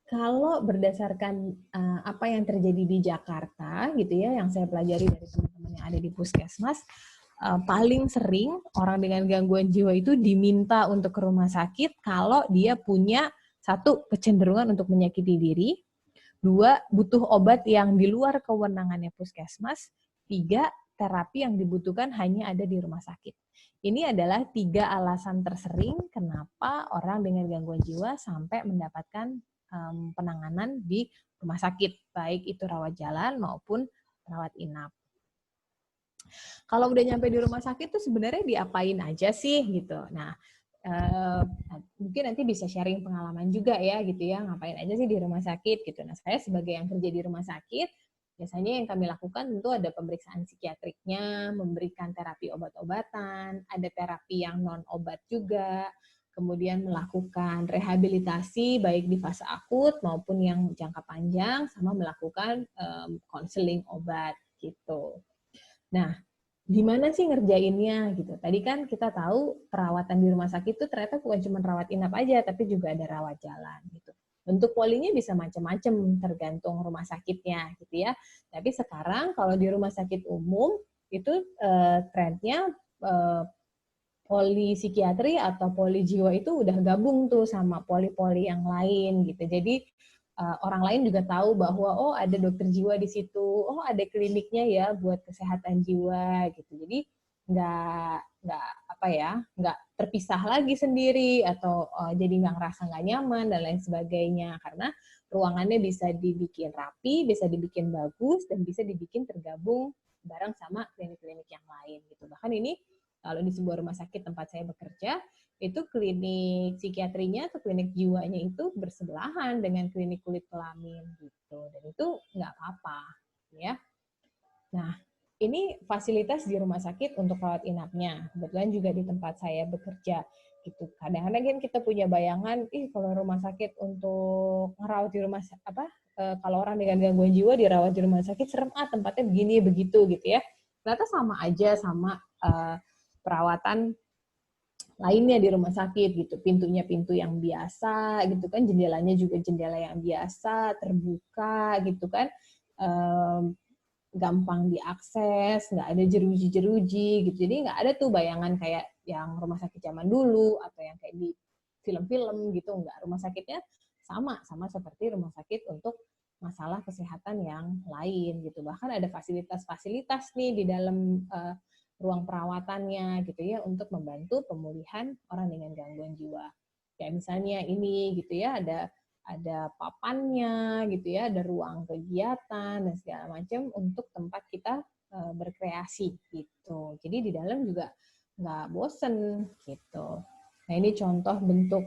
kalau berdasarkan apa yang terjadi di Jakarta gitu ya, yang saya pelajari dari teman-teman yang ada di Puskesmas, paling sering orang dengan gangguan jiwa itu diminta untuk ke rumah sakit kalau dia punya 1, kecenderungan untuk menyakiti diri, 2, butuh obat yang di luar kewenangannya Puskesmas, 3, terapi yang dibutuhkan hanya ada di rumah sakit. Ini adalah 3 alasan tersering kenapa orang dengan gangguan jiwa sampai mendapatkan penanganan di rumah sakit, baik itu rawat jalan maupun rawat inap. Kalau udah nyampe di rumah sakit tuh sebenarnya diapain aja sih gitu. Nah, mungkin nanti bisa sharing pengalaman juga ya gitu ya, ngapain aja sih di rumah sakit gitu. Nah, saya sebagai yang kerja di rumah sakit, biasanya yang kami lakukan tentu ada pemeriksaan psikiatriknya, memberikan terapi obat-obatan, ada terapi yang non-obat juga, kemudian melakukan rehabilitasi baik di fase akut maupun yang jangka panjang, sama melakukan konseling obat gitu. Nah, gimana sih ngerjainnya gitu? Tadi kan kita tahu perawatan di rumah sakit itu ternyata bukan cuma rawat inap aja, tapi juga ada rawat jalan gitu. Bentuk polinya bisa macam-macam tergantung rumah sakitnya gitu ya. Tapi sekarang kalau di rumah sakit umum itu trennya poli psikiatri atau poli jiwa itu udah gabung tuh sama poli-poli yang lain gitu. Jadi orang lain juga tahu bahwa oh ada dokter jiwa di situ, oh ada kliniknya ya buat kesehatan jiwa gitu. Jadi nggak apa ya, nggak terpisah lagi sendiri atau jadi nggak ngerasa nggak nyaman dan lain sebagainya karena ruangannya bisa dibikin rapi, bisa dibikin bagus dan bisa dibikin tergabung bareng sama klinik-klinik yang lain gitu. Bahkan ini kalau di sebuah rumah sakit tempat saya bekerja, itu klinik psikiatrinya atau klinik jiwanya itu bersebelahan dengan klinik kulit kelamin gitu. Dan itu nggak apa-apa, ya. Nah, ini fasilitas di rumah sakit untuk rawat inapnya. Kebetulan juga di tempat saya bekerja gitu. Kadang-kadang kan kita punya bayangan, kalau rumah sakit untuk ngerawat di rumah kalau orang dengan gangguan jiwa dirawat di rumah sakit serem tempatnya begini begitu gitu ya. Ternyata sama aja sama perawatan lainnya di rumah sakit gitu. Pintunya pintu yang biasa gitu kan, jendelanya juga jendela yang biasa, terbuka gitu kan. Gampang diakses, nggak ada jeruji-jeruji gitu. Jadi nggak ada tuh bayangan kayak yang rumah sakit zaman dulu atau yang kayak di film-film gitu, nggak. Rumah sakitnya sama seperti rumah sakit untuk masalah kesehatan yang lain gitu. Bahkan ada fasilitas-fasilitas nih di dalam ruang perawatannya gitu ya untuk membantu pemulihan orang dengan gangguan jiwa. Kayak misalnya ini gitu ya, ada papannya gitu ya, ada ruang kegiatan dan segala macam untuk tempat kita berkreasi gitu. Jadi di dalam juga nggak bosen gitu. Nah ini contoh bentuk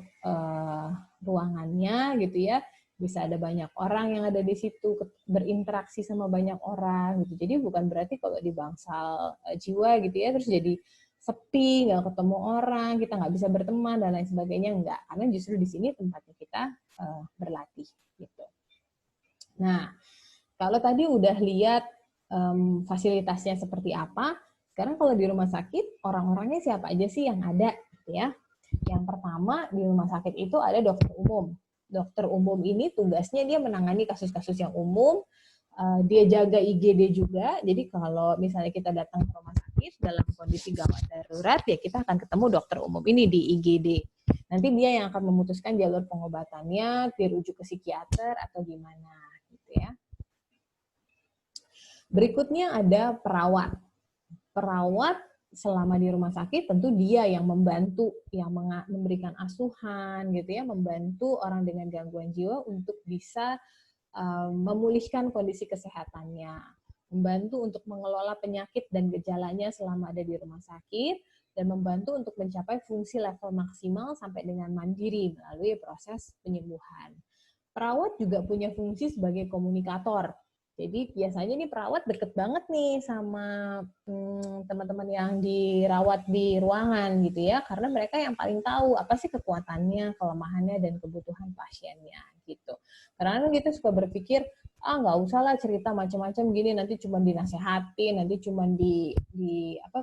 ruangannya gitu ya. Bisa ada banyak orang yang ada di situ, berinteraksi sama banyak orang gitu. Jadi bukan berarti kalau di bangsal jiwa gitu ya, terus jadi sepi, nggak ketemu orang, kita nggak bisa berteman dan lain sebagainya, enggak. Karena justru di sini tempatnya kita berlatih gitu. Nah, kalau tadi udah lihat fasilitasnya seperti apa, sekarang kalau di rumah sakit orang-orangnya siapa aja sih yang ada gitu ya. Yang pertama di rumah sakit itu ada dokter umum. Dokter umum ini tugasnya dia menangani kasus-kasus yang umum, dia jaga IGD juga. Jadi kalau misalnya kita datang ke rumah sakit dalam kondisi gawat darurat, ya kita akan ketemu dokter umum ini di IGD. Nanti dia yang akan memutuskan jalur pengobatannya, dirujuk ke psikiater atau gimana gitu ya. Berikutnya ada perawat. Perawat selama di rumah sakit tentu dia yang membantu, yang memberikan asuhan gitu ya, membantu orang dengan gangguan jiwa untuk bisa memulihkan kondisi kesehatannya, membantu untuk mengelola penyakit dan gejalanya selama ada di rumah sakit, dan membantu untuk mencapai fungsi level maksimal sampai dengan mandiri melalui proses penyembuhan. Perawat juga punya fungsi sebagai komunikator. Jadi biasanya nih perawat deket banget nih sama teman-teman yang dirawat di ruangan gitu ya, karena mereka yang paling tahu apa sih kekuatannya, kelemahannya, dan kebutuhan pasiennya gitu. Karena kita suka berpikir, nggak usah lah cerita macam-macam gini, nanti cuma dinasehatin, nanti cuma di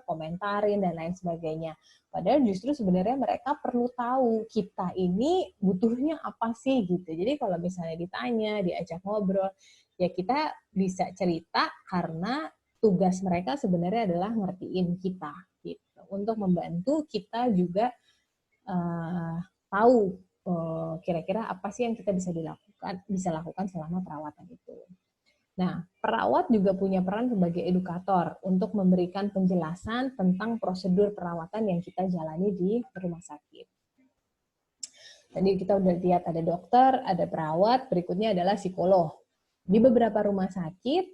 komentarin dan lain sebagainya. Padahal justru sebenarnya mereka perlu tahu kita ini butuhnya apa sih gitu. Jadi kalau misalnya ditanya, diajak ngobrol, ya kita bisa cerita karena tugas mereka sebenarnya adalah ngertiin kita gitu. Untuk membantu kita juga tahu kira-kira apa sih yang kita bisa lakukan selama perawatan itu. Nah, perawat juga punya peran sebagai edukator untuk memberikan penjelasan tentang prosedur perawatan yang kita jalani di rumah sakit. Tadi kita udah lihat ada dokter, ada perawat, berikutnya adalah psikolog. Di beberapa rumah sakit,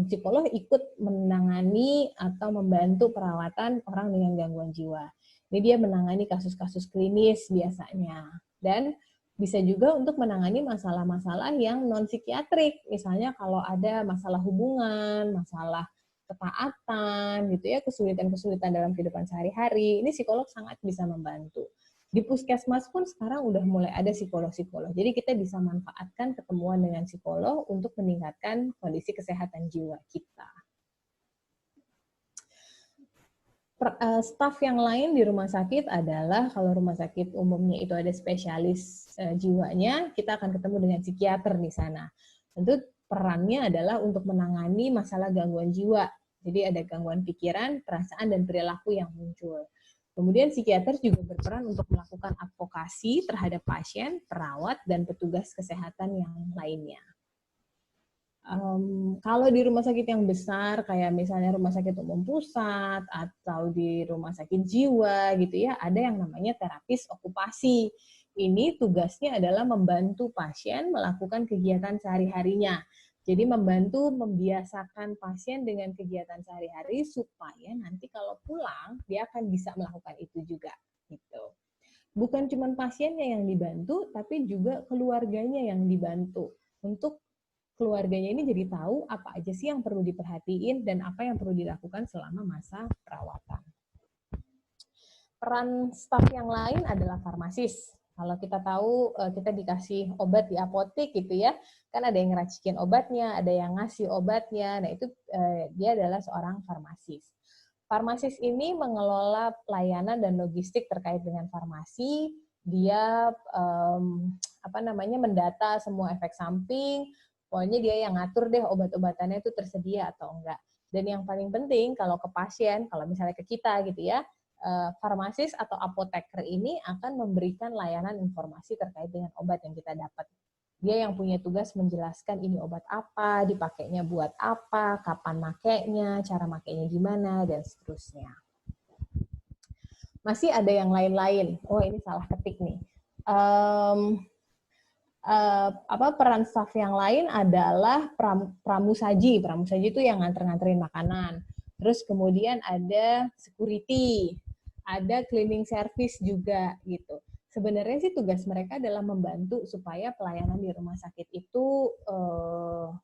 psikolog ikut menangani atau membantu perawatan orang dengan gangguan jiwa. Ini dia menangani kasus-kasus klinis biasanya. Dan bisa juga untuk menangani masalah-masalah yang non-psikiatrik. Misalnya kalau ada masalah hubungan, masalah ketaatan, gitu ya, kesulitan-kesulitan dalam kehidupan sehari-hari, ini psikolog sangat bisa membantu. Di puskesmas pun sekarang udah mulai ada psikolog-psikolog. Jadi kita bisa manfaatkan ketemuan dengan psikolog untuk meningkatkan kondisi kesehatan jiwa kita. Staf yang lain di rumah sakit adalah, kalau rumah sakit umumnya itu ada spesialis jiwanya, kita akan ketemu dengan psikiater di sana. Tentu perannya adalah untuk menangani masalah gangguan jiwa. Jadi ada gangguan pikiran, perasaan, dan perilaku yang muncul. Kemudian psikiater juga berperan untuk melakukan advokasi terhadap pasien, perawat, dan petugas kesehatan yang lainnya. Kalau di rumah sakit yang besar, kayak misalnya rumah sakit umum pusat, atau di rumah sakit jiwa gitu ya, ada yang namanya terapis okupasi. Ini tugasnya adalah membantu pasien melakukan kegiatan sehari-harinya. Jadi membantu membiasakan pasien dengan kegiatan sehari-hari supaya nanti kalau pulang, dia akan bisa melakukan itu juga. Gitu. Bukan cuma pasiennya yang dibantu, tapi juga keluarganya yang dibantu. Untuk keluarganya ini jadi tahu apa aja sih yang perlu diperhatiin dan apa yang perlu dilakukan selama masa perawatan. Peran staf yang lain adalah farmasis. Kalau kita tahu kita dikasih obat di apotek gitu ya, kan ada yang ngeracikin obatnya, ada yang ngasih obatnya. Nah itu dia adalah seorang farmasis. Farmasis ini mengelola layanan dan logistik terkait dengan farmasi. Dia mendata semua efek samping. Pokoknya dia yang ngatur deh obat-obatannya itu tersedia atau enggak. Dan yang paling penting kalau ke pasien, kalau misalnya ke kita gitu ya, farmasis atau apoteker ini akan memberikan layanan informasi terkait dengan obat yang kita dapat. Dia yang punya tugas menjelaskan ini obat apa, dipakainya buat apa, kapan makainya, cara makainya gimana, dan seterusnya. Masih ada yang lain-lain. Oh, ini salah ketik nih. Peran staf yang lain adalah pramusaji. Pramusaji itu yang nganter-nganterin makanan. Terus kemudian ada security, ada cleaning service juga gitu. Sebenarnya sih tugas mereka adalah membantu supaya pelayanan di rumah sakit itu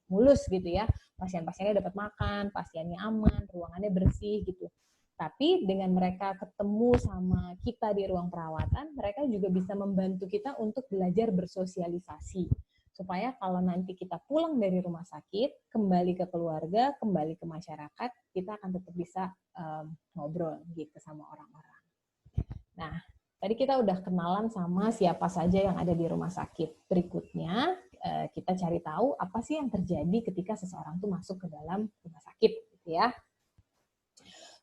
mulus gitu ya. Pasien-pasiennya dapat makan, pasiennya aman, ruangannya bersih gitu. Tapi dengan mereka ketemu sama kita di ruang perawatan, mereka juga bisa membantu kita untuk belajar bersosialisasi. Supaya kalau nanti kita pulang dari rumah sakit, kembali ke keluarga, kembali ke masyarakat, kita akan tetap bisa ngobrol gitu sama orang-orang. Nah, tadi kita udah kenalan sama siapa saja yang ada di rumah sakit. Berikutnya, kita cari tahu apa sih yang terjadi ketika seseorang tuh masuk ke dalam rumah sakit gitu ya.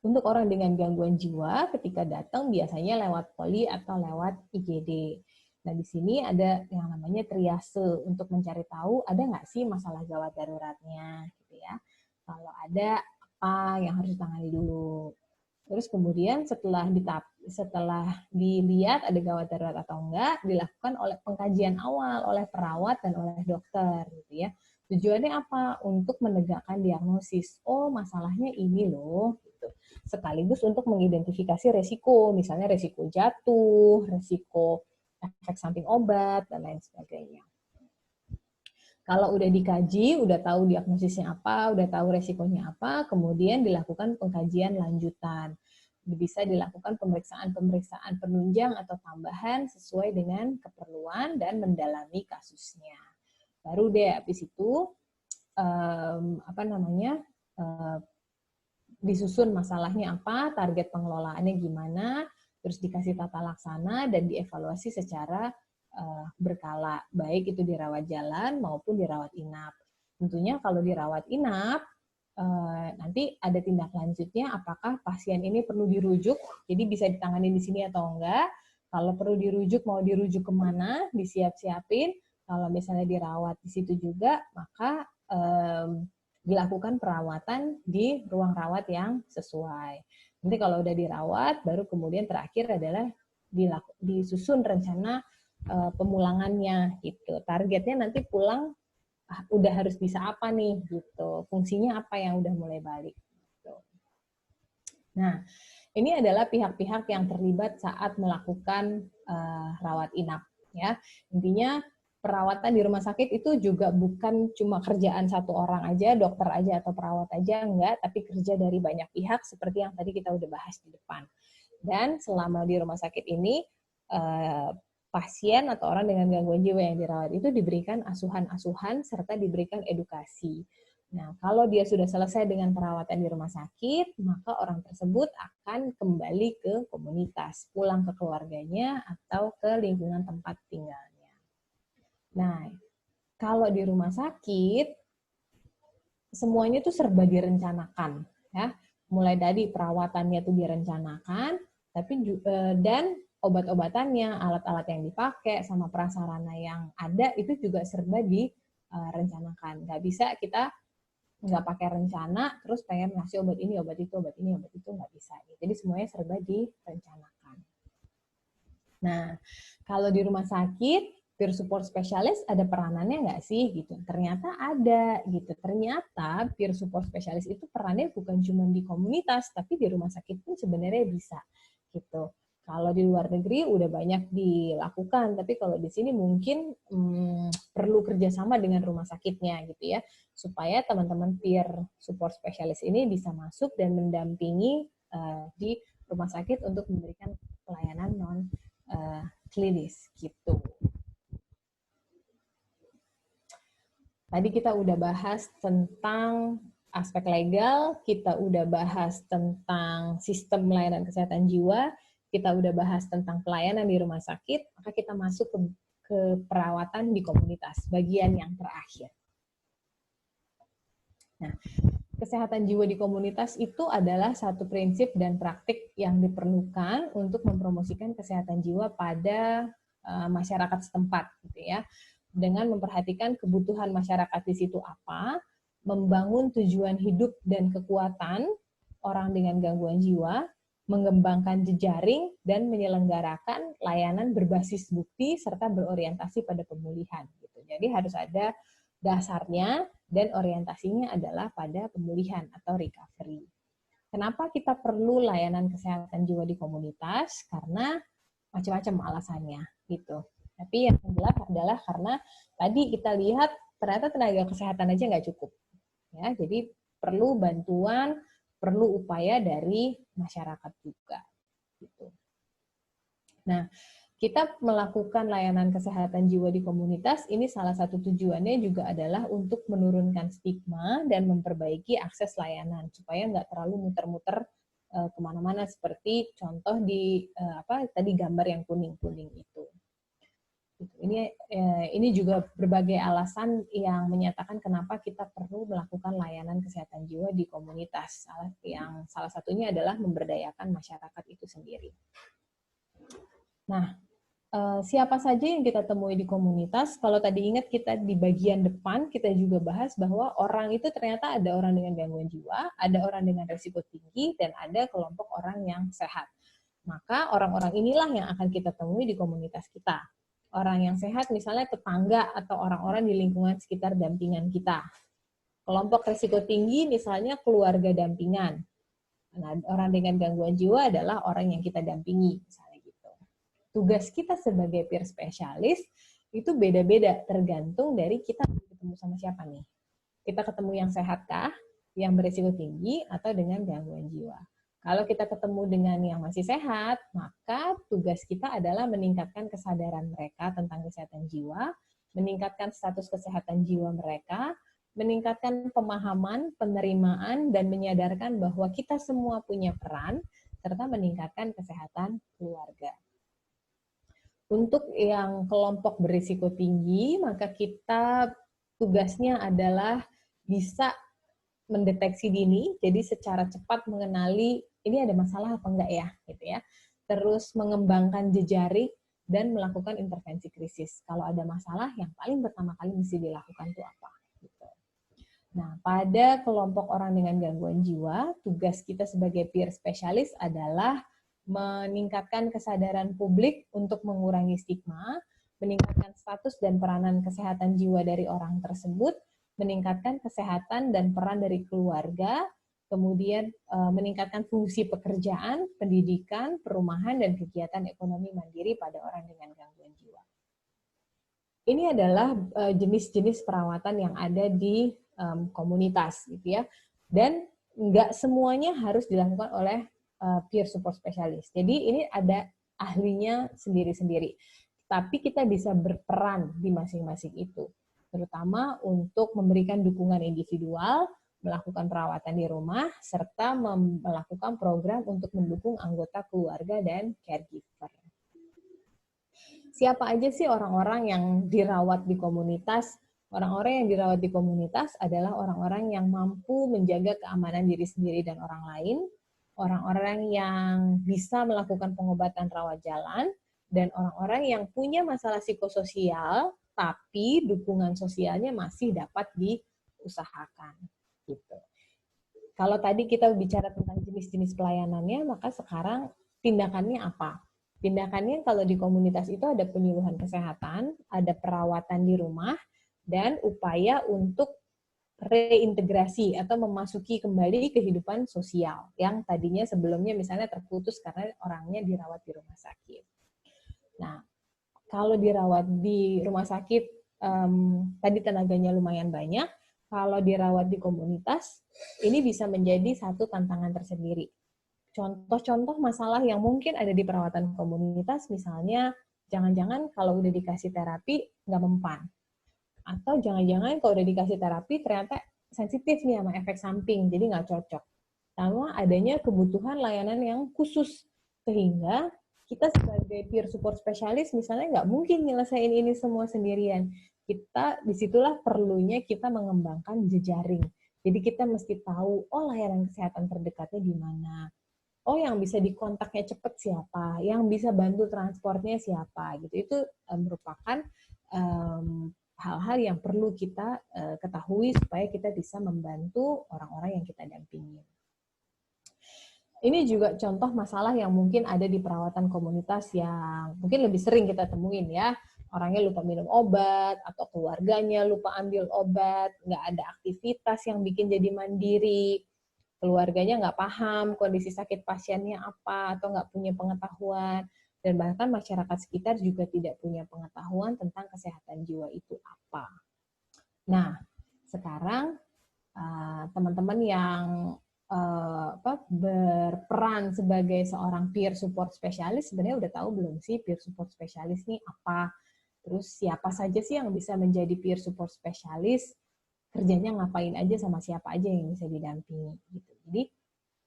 Untuk orang dengan gangguan jiwa, ketika datang biasanya lewat poli atau lewat IGD. Nah, di sini ada yang namanya triase untuk mencari tahu ada nggak sih masalah gawat daruratnya, gitu ya. Kalau ada, apa yang harus ditangani dulu. Terus kemudian setelah dilihat ada gawat darurat atau enggak, dilakukan oleh pengkajian awal oleh perawat dan oleh dokter, gitu ya. Tujuannya apa? Untuk menegakkan diagnosis. Oh, masalahnya ini loh. Sekaligus untuk mengidentifikasi resiko, misalnya resiko jatuh, resiko efek samping obat, dan lain sebagainya. Kalau udah dikaji, udah tahu diagnosisnya apa, udah tahu resikonya apa, kemudian dilakukan pengkajian lanjutan. Bisa dilakukan pemeriksaan-pemeriksaan penunjang atau tambahan sesuai dengan keperluan dan mendalami kasusnya. Baru deh habis itu disusun masalahnya apa, target pengelolaannya gimana, terus dikasih tata laksana dan dievaluasi secara berkala, baik itu dirawat jalan maupun dirawat inap. Tentunya kalau dirawat inap, nanti ada tindak lanjutnya apakah pasien ini perlu dirujuk, jadi bisa ditangani di sini atau enggak. Kalau perlu dirujuk, mau dirujuk kemana, disiap-siapin. Kalau misalnya dirawat di situ juga, maka dilakukan perawatan di ruang rawat yang sesuai. Nanti kalau udah dirawat, baru kemudian terakhir adalah disusun rencana pemulangannya gitu. Targetnya nanti pulang udah harus bisa apa nih gitu. Fungsinya apa yang udah mulai balik. Gitu. Nah, ini adalah pihak-pihak yang terlibat saat melakukan rawat inap. Ya, intinya perawatan di rumah sakit itu juga bukan cuma kerjaan satu orang aja, dokter aja atau perawat aja, enggak, tapi kerja dari banyak pihak seperti yang tadi kita udah bahas di depan. Dan selama di rumah sakit ini, pasien atau orang dengan gangguan jiwa yang dirawat itu diberikan asuhan-asuhan serta diberikan edukasi. Nah, kalau dia sudah selesai dengan perawatan di rumah sakit, maka orang tersebut akan kembali ke komunitas, pulang ke keluarganya atau ke lingkungan tempat tinggalnya. Nah, kalau di rumah sakit, semuanya itu serba direncanakan, ya. Mulai dari perawatannya itu direncanakan, dan obat-obatannya, alat-alat yang dipakai, sama prasarana yang ada itu juga serba direncanakan. Nggak bisa kita nggak pakai rencana, terus pengen ngasih obat ini, obat itu, nggak bisa. Jadi semuanya serba direncanakan. Nah, kalau di rumah sakit, peer support specialist ada peranannya nggak sih? Gitu. Ternyata ada. Gitu. Ternyata peer support specialist itu perannya bukan cuma di komunitas, tapi di rumah sakit pun sebenarnya bisa. Gitu. Kalau di luar negeri udah banyak dilakukan, tapi kalau di sini mungkin perlu kerjasama dengan rumah sakitnya gitu ya, supaya teman-teman peer support specialist ini bisa masuk dan mendampingi di rumah sakit untuk memberikan pelayanan non klinis gitu. Tadi kita udah bahas tentang aspek legal, kita udah bahas tentang sistem layanan kesehatan jiwa, kita udah bahas tentang pelayanan di rumah sakit, maka kita masuk ke perawatan di komunitas, bagian yang terakhir. Nah, kesehatan jiwa di komunitas itu adalah satu prinsip dan praktik yang diperlukan untuk mempromosikan kesehatan jiwa pada masyarakat setempat, gitu ya. Dengan memperhatikan kebutuhan masyarakat di situ apa, membangun tujuan hidup dan kekuatan orang dengan gangguan jiwa, mengembangkan jejaring, dan menyelenggarakan layanan berbasis bukti serta berorientasi pada pemulihan. Gitu. Jadi harus ada dasarnya dan orientasinya adalah pada pemulihan atau recovery. Kenapa kita perlu layanan kesehatan jiwa di komunitas? Karena macam-macam alasannya gitu. Tapi yang jelas adalah karena tadi kita lihat ternyata tenaga kesehatan aja nggak cukup. Ya, jadi perlu bantuan, perlu upaya dari masyarakat juga. Gitu. Nah, kita melakukan layanan kesehatan jiwa di komunitas, ini salah satu tujuannya juga adalah untuk menurunkan stigma dan memperbaiki akses layanan, supaya nggak terlalu muter-muter kemana-mana, seperti contoh di tadi gambar yang kuning-kuning itu. Ini juga berbagai alasan yang menyatakan kenapa kita perlu melakukan layanan kesehatan jiwa di komunitas. Yang salah satunya adalah memberdayakan masyarakat itu sendiri. Nah, siapa saja yang kita temui di komunitas? Kalau tadi ingat kita di bagian depan, kita juga bahas bahwa orang itu ternyata ada orang dengan gangguan jiwa, ada orang dengan risiko tinggi, dan ada kelompok orang yang sehat. Maka orang-orang inilah yang akan kita temui di komunitas kita. Orang yang sehat misalnya tetangga atau orang-orang di lingkungan sekitar dampingan kita. Kelompok risiko tinggi misalnya keluarga dampingan. Nah, orang dengan gangguan jiwa adalah orang yang kita dampingi, misalnya gitu. Tugas kita sebagai peer specialist itu beda-beda tergantung dari kita ketemu sama siapa nih. Kita ketemu yang sehat kah, yang berisiko tinggi, atau dengan gangguan jiwa. Kalau kita ketemu dengan yang masih sehat, maka tugas kita adalah meningkatkan kesadaran mereka tentang kesehatan jiwa, meningkatkan status kesehatan jiwa mereka, meningkatkan pemahaman, penerimaan, dan menyadarkan bahwa kita semua punya peran, serta meningkatkan kesehatan keluarga. Untuk yang kelompok berisiko tinggi, maka kita tugasnya adalah bisa mendeteksi dini, jadi secara cepat mengenali ini ada masalah apa enggak ya, gitu ya. Terus mengembangkan jejaring dan melakukan intervensi krisis. Kalau ada masalah, yang paling pertama kali mesti dilakukan itu apa? Gitu. pada kelompok orang dengan gangguan jiwa, tugas kita sebagai peer specialist adalah meningkatkan kesadaran publik untuk mengurangi stigma, meningkatkan status dan peranan kesehatan jiwa dari orang tersebut, meningkatkan kesehatan dan peran dari keluarga, kemudian meningkatkan fungsi pekerjaan, pendidikan, perumahan, dan kegiatan ekonomi mandiri pada orang dengan gangguan jiwa. Ini adalah jenis-jenis perawatan yang ada di komunitas, gitu ya. Dan nggak semuanya harus dilakukan oleh peer support specialist. Jadi ini ada ahlinya sendiri-sendiri. Tapi kita bisa berperan di masing-masing itu, terutama untuk memberikan dukungan individual, melakukan perawatan di rumah, serta melakukan program untuk mendukung anggota keluarga dan caregiver. Siapa aja sih orang-orang yang dirawat di komunitas? Orang-orang yang dirawat di komunitas adalah orang-orang yang mampu menjaga keamanan diri sendiri dan orang lain, orang-orang yang bisa melakukan pengobatan rawat jalan, dan orang-orang yang punya masalah psikososial, tapi dukungan sosialnya masih dapat diusahakan. Gitu. Kalau tadi kita bicara tentang jenis-jenis pelayanannya, maka sekarang tindakannya apa? Tindakannya kalau di komunitas itu ada penyuluhan kesehatan, ada perawatan di rumah, dan upaya untuk reintegrasi atau memasuki kembali kehidupan sosial yang tadinya sebelumnya misalnya terputus karena orangnya dirawat di rumah sakit. Nah, kalau dirawat di rumah sakit, tadi tenaganya lumayan banyak. Kalau dirawat di komunitas, ini bisa menjadi satu tantangan tersendiri. Contoh-contoh masalah yang mungkin ada di perawatan komunitas, misalnya jangan-jangan kalau udah dikasih terapi nggak mempan. Atau jangan-jangan kalau udah dikasih terapi ternyata sensitif nih sama efek samping, jadi nggak cocok. Sama adanya kebutuhan layanan yang khusus, sehingga kita sebagai peer support specialist misalnya nggak mungkin nyelesain ini semua sendirian. Disitulah perlunya kita mengembangkan jejaring. Jadi kita mesti tahu, oh layanan kesehatan terdekatnya di mana. Oh yang bisa dikontaknya cepat siapa, yang bisa bantu transportnya siapa, gitu. Itu merupakan hal-hal yang perlu kita ketahui supaya kita bisa membantu orang-orang yang kita dampingi. Ini juga contoh masalah yang mungkin ada di perawatan komunitas yang mungkin lebih sering kita temuin ya. Orangnya lupa minum obat, atau keluarganya lupa ambil obat, nggak ada aktivitas yang bikin jadi mandiri, keluarganya nggak paham kondisi sakit pasiennya apa, atau nggak punya pengetahuan, dan bahkan masyarakat sekitar juga tidak punya pengetahuan tentang kesehatan jiwa itu apa. Nah, sekarang teman-teman yang berperan sebagai seorang peer support specialist sebenarnya udah tahu belum sih peer support specialist ini apa? Terus siapa saja sih yang bisa menjadi peer support specialist? Kerjanya ngapain aja sama siapa aja yang bisa didampingi gitu. Jadi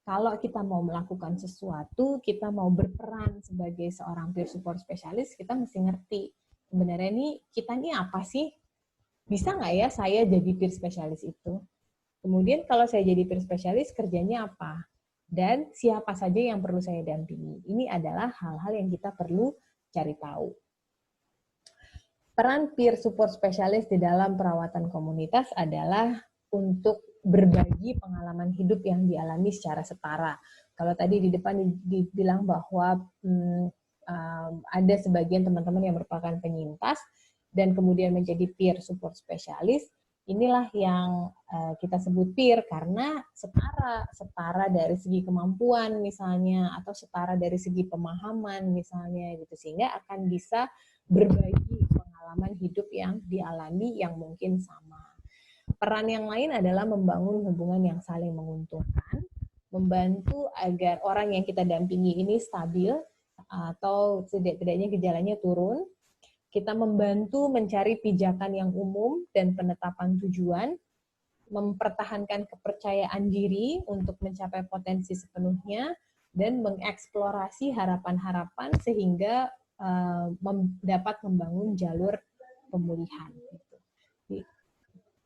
kalau kita mau melakukan sesuatu, kita mau berperan sebagai seorang peer support specialist, kita mesti ngerti sebenarnya kita apa sih? Bisa nggak ya saya jadi peer specialist itu? Kemudian kalau saya jadi peer specialist, kerjanya apa? Dan siapa saja yang perlu saya dampingi? Ini adalah hal-hal yang kita perlu cari tahu. Peran peer support specialist di dalam perawatan komunitas adalah untuk berbagi pengalaman hidup yang dialami secara setara. Kalau tadi di depan dibilang bahwa ada sebagian teman-teman yang merupakan penyintas dan kemudian menjadi peer support specialist, inilah yang kita sebut peer karena setara dari segi kemampuan misalnya, atau setara dari segi pemahaman misalnya gitu, sehingga akan bisa berbagi pengalaman hidup yang dialami yang mungkin sama. Peran yang lain adalah membangun hubungan yang saling menguntungkan, membantu agar orang yang kita dampingi ini stabil atau setidaknya gejalanya turun. Kita membantu mencari pijakan yang umum dan penetapan tujuan, mempertahankan kepercayaan diri untuk mencapai potensi sepenuhnya, dan mengeksplorasi harapan-harapan sehingga dapat membangun jalur pemulihan.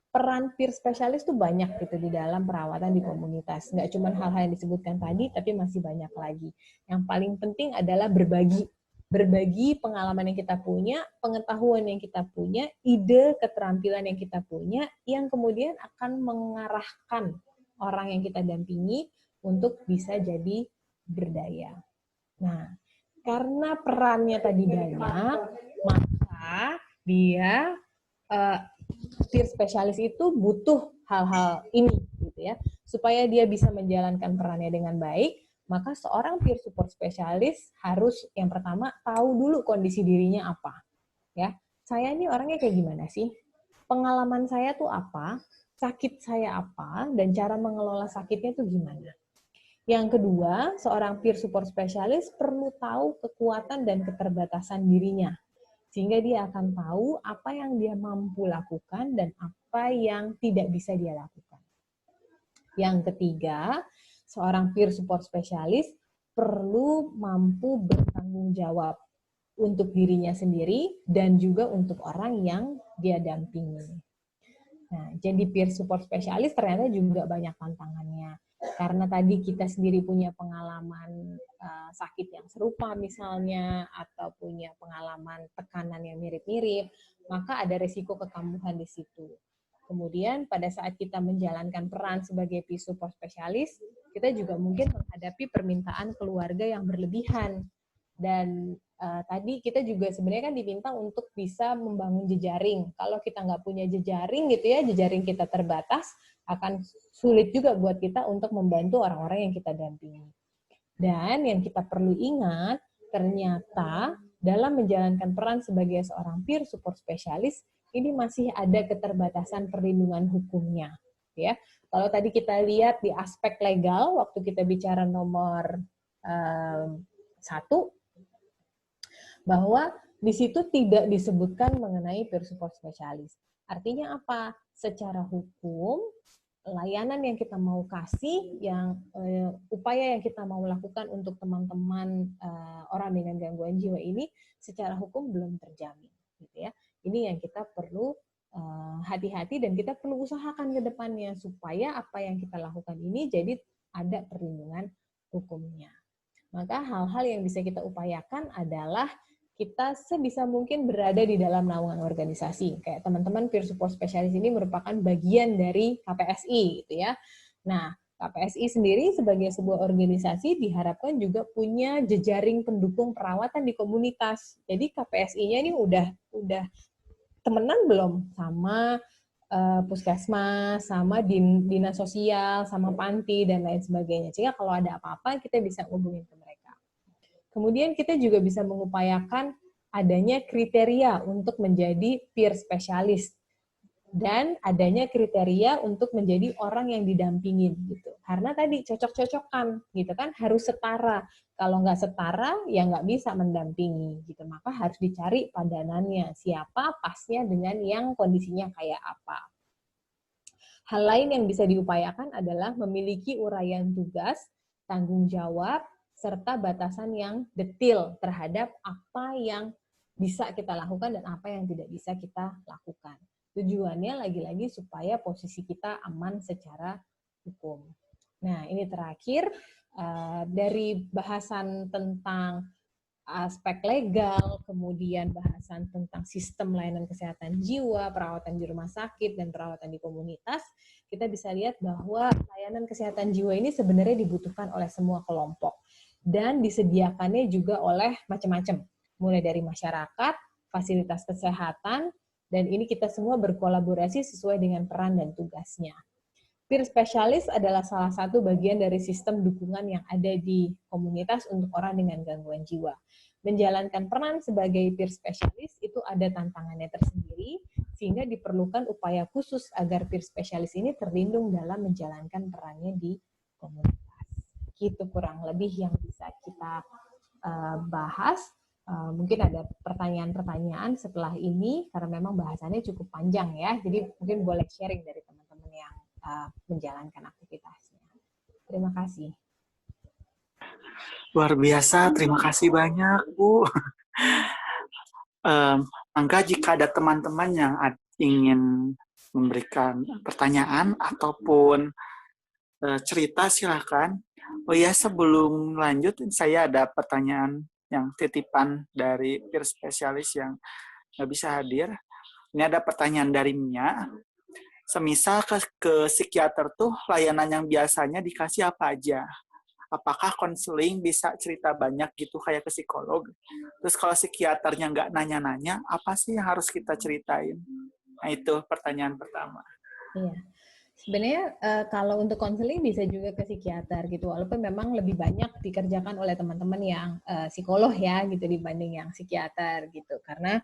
Peran peer specialist itu banyak gitu di dalam perawatan di komunitas. Nggak cuma hal-hal yang disebutkan tadi, tapi masih banyak lagi. Yang paling penting adalah berbagi. berbagi pengalaman yang kita punya, pengetahuan yang kita punya, ide, keterampilan yang kita punya, yang kemudian akan mengarahkan orang yang kita dampingi untuk bisa jadi berdaya. Nah, karena perannya tadi banyak, maka dia peer specialist itu butuh hal-hal ini gitu ya. Supaya dia bisa menjalankan perannya dengan baik, maka seorang peer support specialist harus yang pertama tahu dulu kondisi dirinya apa. Ya, saya ini orangnya kayak gimana sih? Pengalaman saya tuh apa? Sakit saya apa? Dan cara mengelola sakitnya tuh gimana? Yang kedua, seorang peer support specialist perlu tahu kekuatan dan keterbatasan dirinya. Sehingga dia akan tahu apa yang dia mampu lakukan dan apa yang tidak bisa dia lakukan. Yang ketiga, seorang peer support specialist perlu mampu bertanggung jawab untuk dirinya sendiri dan juga untuk orang yang dia dampingi. Nah, jadi peer support specialist ternyata juga banyak tantangannya. Karena tadi kita sendiri punya pengalaman sakit yang serupa misalnya, atau punya pengalaman tekanan yang mirip-mirip, maka ada resiko kekambuhan di situ. Kemudian pada saat kita menjalankan peran sebagai peer support specialist, kita juga mungkin menghadapi permintaan keluarga yang berlebihan. Dan tadi kita juga sebenarnya kan diminta untuk bisa membangun jejaring. Kalau kita nggak punya jejaring gitu ya, jejaring kita terbatas, akan sulit juga buat kita untuk membantu orang-orang yang kita dampingi. Dan yang kita perlu ingat, ternyata dalam menjalankan peran sebagai seorang peer support specialist, ini masih ada keterbatasan perlindungan hukumnya. Ya, kalau tadi kita lihat di aspek legal, waktu kita bicara nomor 1, bahwa di situ tidak disebutkan mengenai peer support specialist. Artinya apa? Secara hukum, layanan yang kita mau kasih, upaya yang kita mau lakukan untuk teman-teman orang dengan gangguan jiwa ini, secara hukum belum terjamin, gitu ya. Ini yang kita perlu hati-hati dan kita perlu usahakan ke depannya supaya apa yang kita lakukan ini jadi ada perlindungan hukumnya. Maka hal-hal yang bisa kita upayakan adalah kita sebisa mungkin berada di dalam naungan organisasi. Kayak teman-teman peer support specialist ini merupakan bagian dari KPSI gitu ya. Nah, KPSI sendiri sebagai sebuah organisasi diharapkan juga punya jejaring pendukung perawatan di komunitas. Jadi KPSI-nya ini udah temenan belum sama puskesmas, sama dinas sosial, sama panti dan lain sebagainya. Sehingga kalau ada apa-apa kita bisa hubungin ke mereka. Kemudian kita juga bisa mengupayakan adanya kriteria untuk menjadi peer specialist dan adanya kriteria untuk menjadi orang yang didampingin gitu. Karena tadi cocok-cocokan gitu kan, harus setara. Kalau nggak setara ya nggak bisa mendampingi gitu. Maka harus dicari padanannya, siapa pasnya dengan yang kondisinya kayak apa. Hal lain yang bisa diupayakan adalah memiliki uraian tugas, tanggung jawab, serta batasan yang detail terhadap apa yang bisa kita lakukan dan apa yang tidak bisa kita lakukan. Tujuannya lagi-lagi supaya posisi kita aman secara hukum. Nah, ini terakhir dari bahasan tentang aspek legal, kemudian bahasan tentang sistem layanan kesehatan jiwa, perawatan di rumah sakit, dan perawatan di komunitas, kita bisa lihat bahwa layanan kesehatan jiwa ini sebenarnya dibutuhkan oleh semua kelompok. Dan disediakannya juga oleh macam-macam, mulai dari masyarakat, fasilitas kesehatan, dan ini kita semua berkolaborasi sesuai dengan peran dan tugasnya. Peer specialist adalah salah satu bagian dari sistem dukungan yang ada di komunitas untuk orang dengan gangguan jiwa. Menjalankan peran sebagai peer specialist itu ada tantangannya tersendiri, sehingga diperlukan upaya khusus agar peer specialist ini terlindung dalam menjalankan perannya di komunitas. Gitu kurang lebih yang bisa kita bahas. Mungkin ada pertanyaan-pertanyaan setelah ini, karena memang bahasannya cukup panjang ya, jadi mungkin boleh sharing dari teman-teman yang menjalankan aktivitasnya. Terima kasih. Luar biasa, terima kasih banyak, Bu. Angga, jika ada teman-teman yang ingin memberikan pertanyaan ataupun cerita, silahkan. Oh ya, sebelum lanjut, saya ada pertanyaan yang titipan dari peer spesialis yang nggak bisa hadir. Ini ada pertanyaan dari Mia. Semisal ke psikiater tuh layanan yang biasanya dikasih apa aja? Apakah konseling bisa cerita banyak gitu kayak ke psikolog? Terus kalau psikiaternya nggak nanya-nanya, apa sih yang harus kita ceritain? Nah itu pertanyaan pertama. Iya. Sebenarnya kalau untuk konseling bisa juga ke psikiater gitu, walaupun memang lebih banyak dikerjakan oleh teman-teman yang psikolog ya gitu dibanding yang psikiater gitu, karena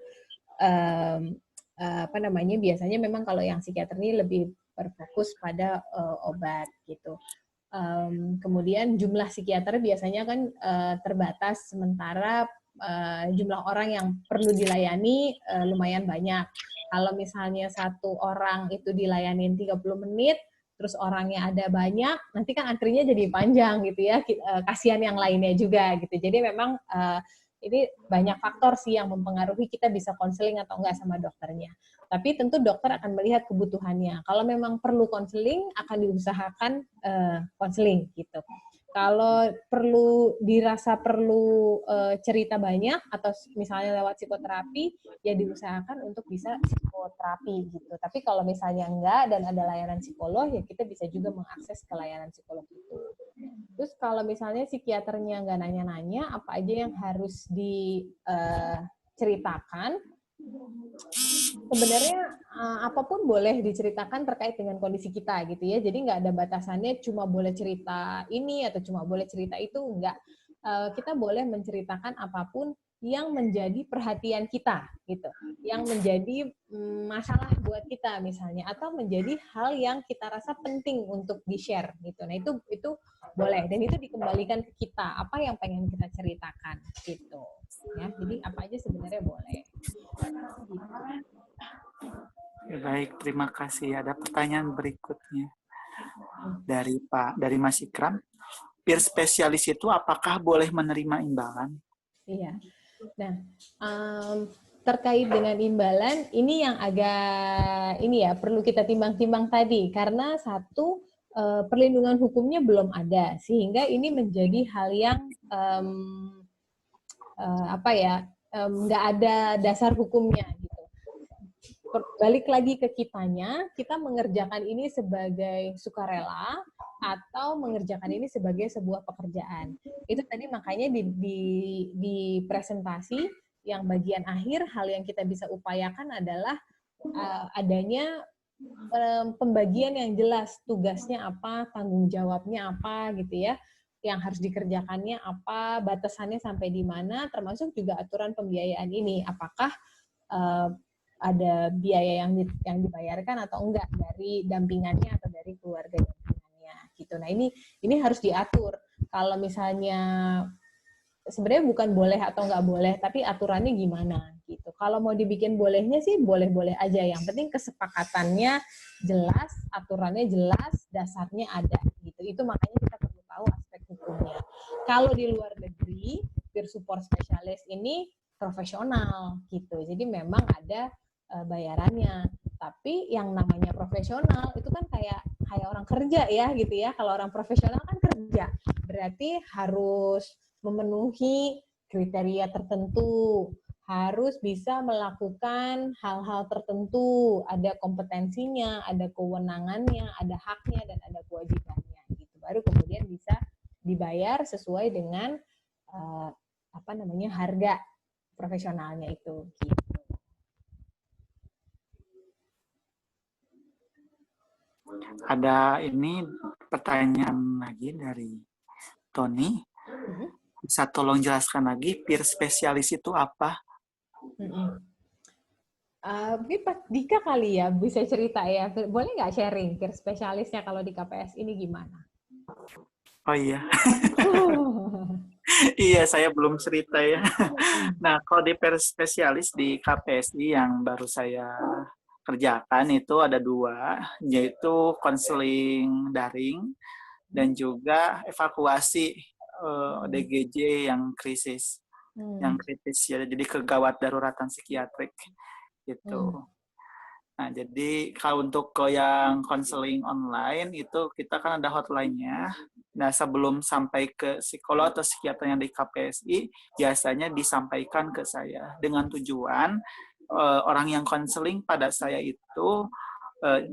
apa namanya biasanya memang kalau yang psikiater ini lebih berfokus pada obat gitu. Kemudian jumlah psikiater biasanya kan terbatas, sementara jumlah orang yang perlu dilayani lumayan banyak. Kalau misalnya satu orang itu dilayanin 30 menit, terus orangnya ada banyak, nanti kan antrinya jadi panjang gitu ya, kasihan yang lainnya juga gitu. Jadi memang ini banyak faktor sih yang mempengaruhi kita bisa konseling atau enggak sama dokternya. Tapi tentu dokter akan melihat kebutuhannya. Kalau memang perlu konseling, akan diusahakan konseling gitu. Kalau dirasa perlu cerita banyak atau misalnya lewat psikoterapi, ya diusahakan untuk bisa psikoterapi gitu. Tapi kalau misalnya enggak dan ada layanan psikolog, ya kita bisa juga mengakses ke layanan psikolog itu. Terus kalau misalnya psikiaternya nggak nanya-nanya, apa aja yang harus diceritakan? Sebenarnya apapun boleh diceritakan terkait dengan kondisi kita gitu ya. Jadi nggak ada batasannya cuma boleh cerita ini atau cuma boleh cerita itu, enggak. Kita boleh menceritakan apapun yang menjadi perhatian kita gitu, yang menjadi masalah buat kita misalnya, atau menjadi hal yang kita rasa penting untuk di-share gitu. Nah, itu boleh, dan itu dikembalikan ke kita, apa yang pengen kita ceritakan gitu. Ya, jadi apa aja sebenarnya boleh. Ya, baik, terima kasih. Ada pertanyaan berikutnya dari Mas Ikram. Peer spesialis itu apakah boleh menerima imbalan? Iya. Nah, terkait dengan imbalan, ini yang agak perlu kita timbang-timbang tadi, karena satu, perlindungan hukumnya belum ada, sehingga ini menjadi hal yang nggak ada dasar hukumnya gitu. Balik lagi ke kitanya, kita mengerjakan ini sebagai sukarela atau mengerjakan ini sebagai sebuah pekerjaan. Itu tadi makanya di presentasi yang bagian akhir, hal yang kita bisa upayakan adalah adanya pembagian yang jelas, tugasnya apa, tanggung jawabnya apa gitu ya, yang harus dikerjakannya apa, batasannya sampai di mana, termasuk juga aturan pembiayaan ini, apakah ada biaya yang dibayarkan atau enggak dari dampingannya atau dari keluarga dampingannya gitu. Nah, ini harus diatur. Kalau misalnya sebenarnya bukan boleh atau enggak boleh, tapi aturannya gimana gitu. Kalau mau dibikin bolehnya sih boleh-boleh aja. Yang penting kesepakatannya jelas, aturannya jelas, dasarnya ada gitu. Itu makanya kita perlu tahu aspek hukumnya. Kalau di luar negeri, peer support specialist ini profesional gitu. Jadi memang ada bayarannya. Tapi yang namanya profesional itu kan kayak orang kerja ya gitu ya. Kalau orang profesional kan kerja, berarti harus memenuhi kriteria tertentu, harus bisa melakukan hal-hal tertentu, ada kompetensinya, ada kewenangannya, ada haknya dan ada kewajibannya gitu. Baru kemudian bisa dibayar sesuai dengan harga profesionalnya itu gitu. Ada ini pertanyaan lagi dari Tony. Bisa tolong jelaskan lagi peer spesialis itu apa? Mungkin Pak Dika kali ya bisa cerita ya. Boleh nggak sharing peer spesialisnya kalau di KPS ini gimana? Oh iya. Iya, saya belum cerita ya. Nah, kalau di peer spesialis di KPSI yang baru saya kerjakan itu ada 2, yaitu konseling daring dan juga evakuasi ODGJ yang krisis, yang kritis ya, jadi kegawat daruratan psikiatrik gitu. Nah, jadi kalau untuk ke yang konseling online itu kita kan ada hotline-nya. Nah, sebelum sampai ke psikolog atau psikiater yang di KPSI, biasanya disampaikan ke saya dengan tujuan orang yang konseling pada saya itu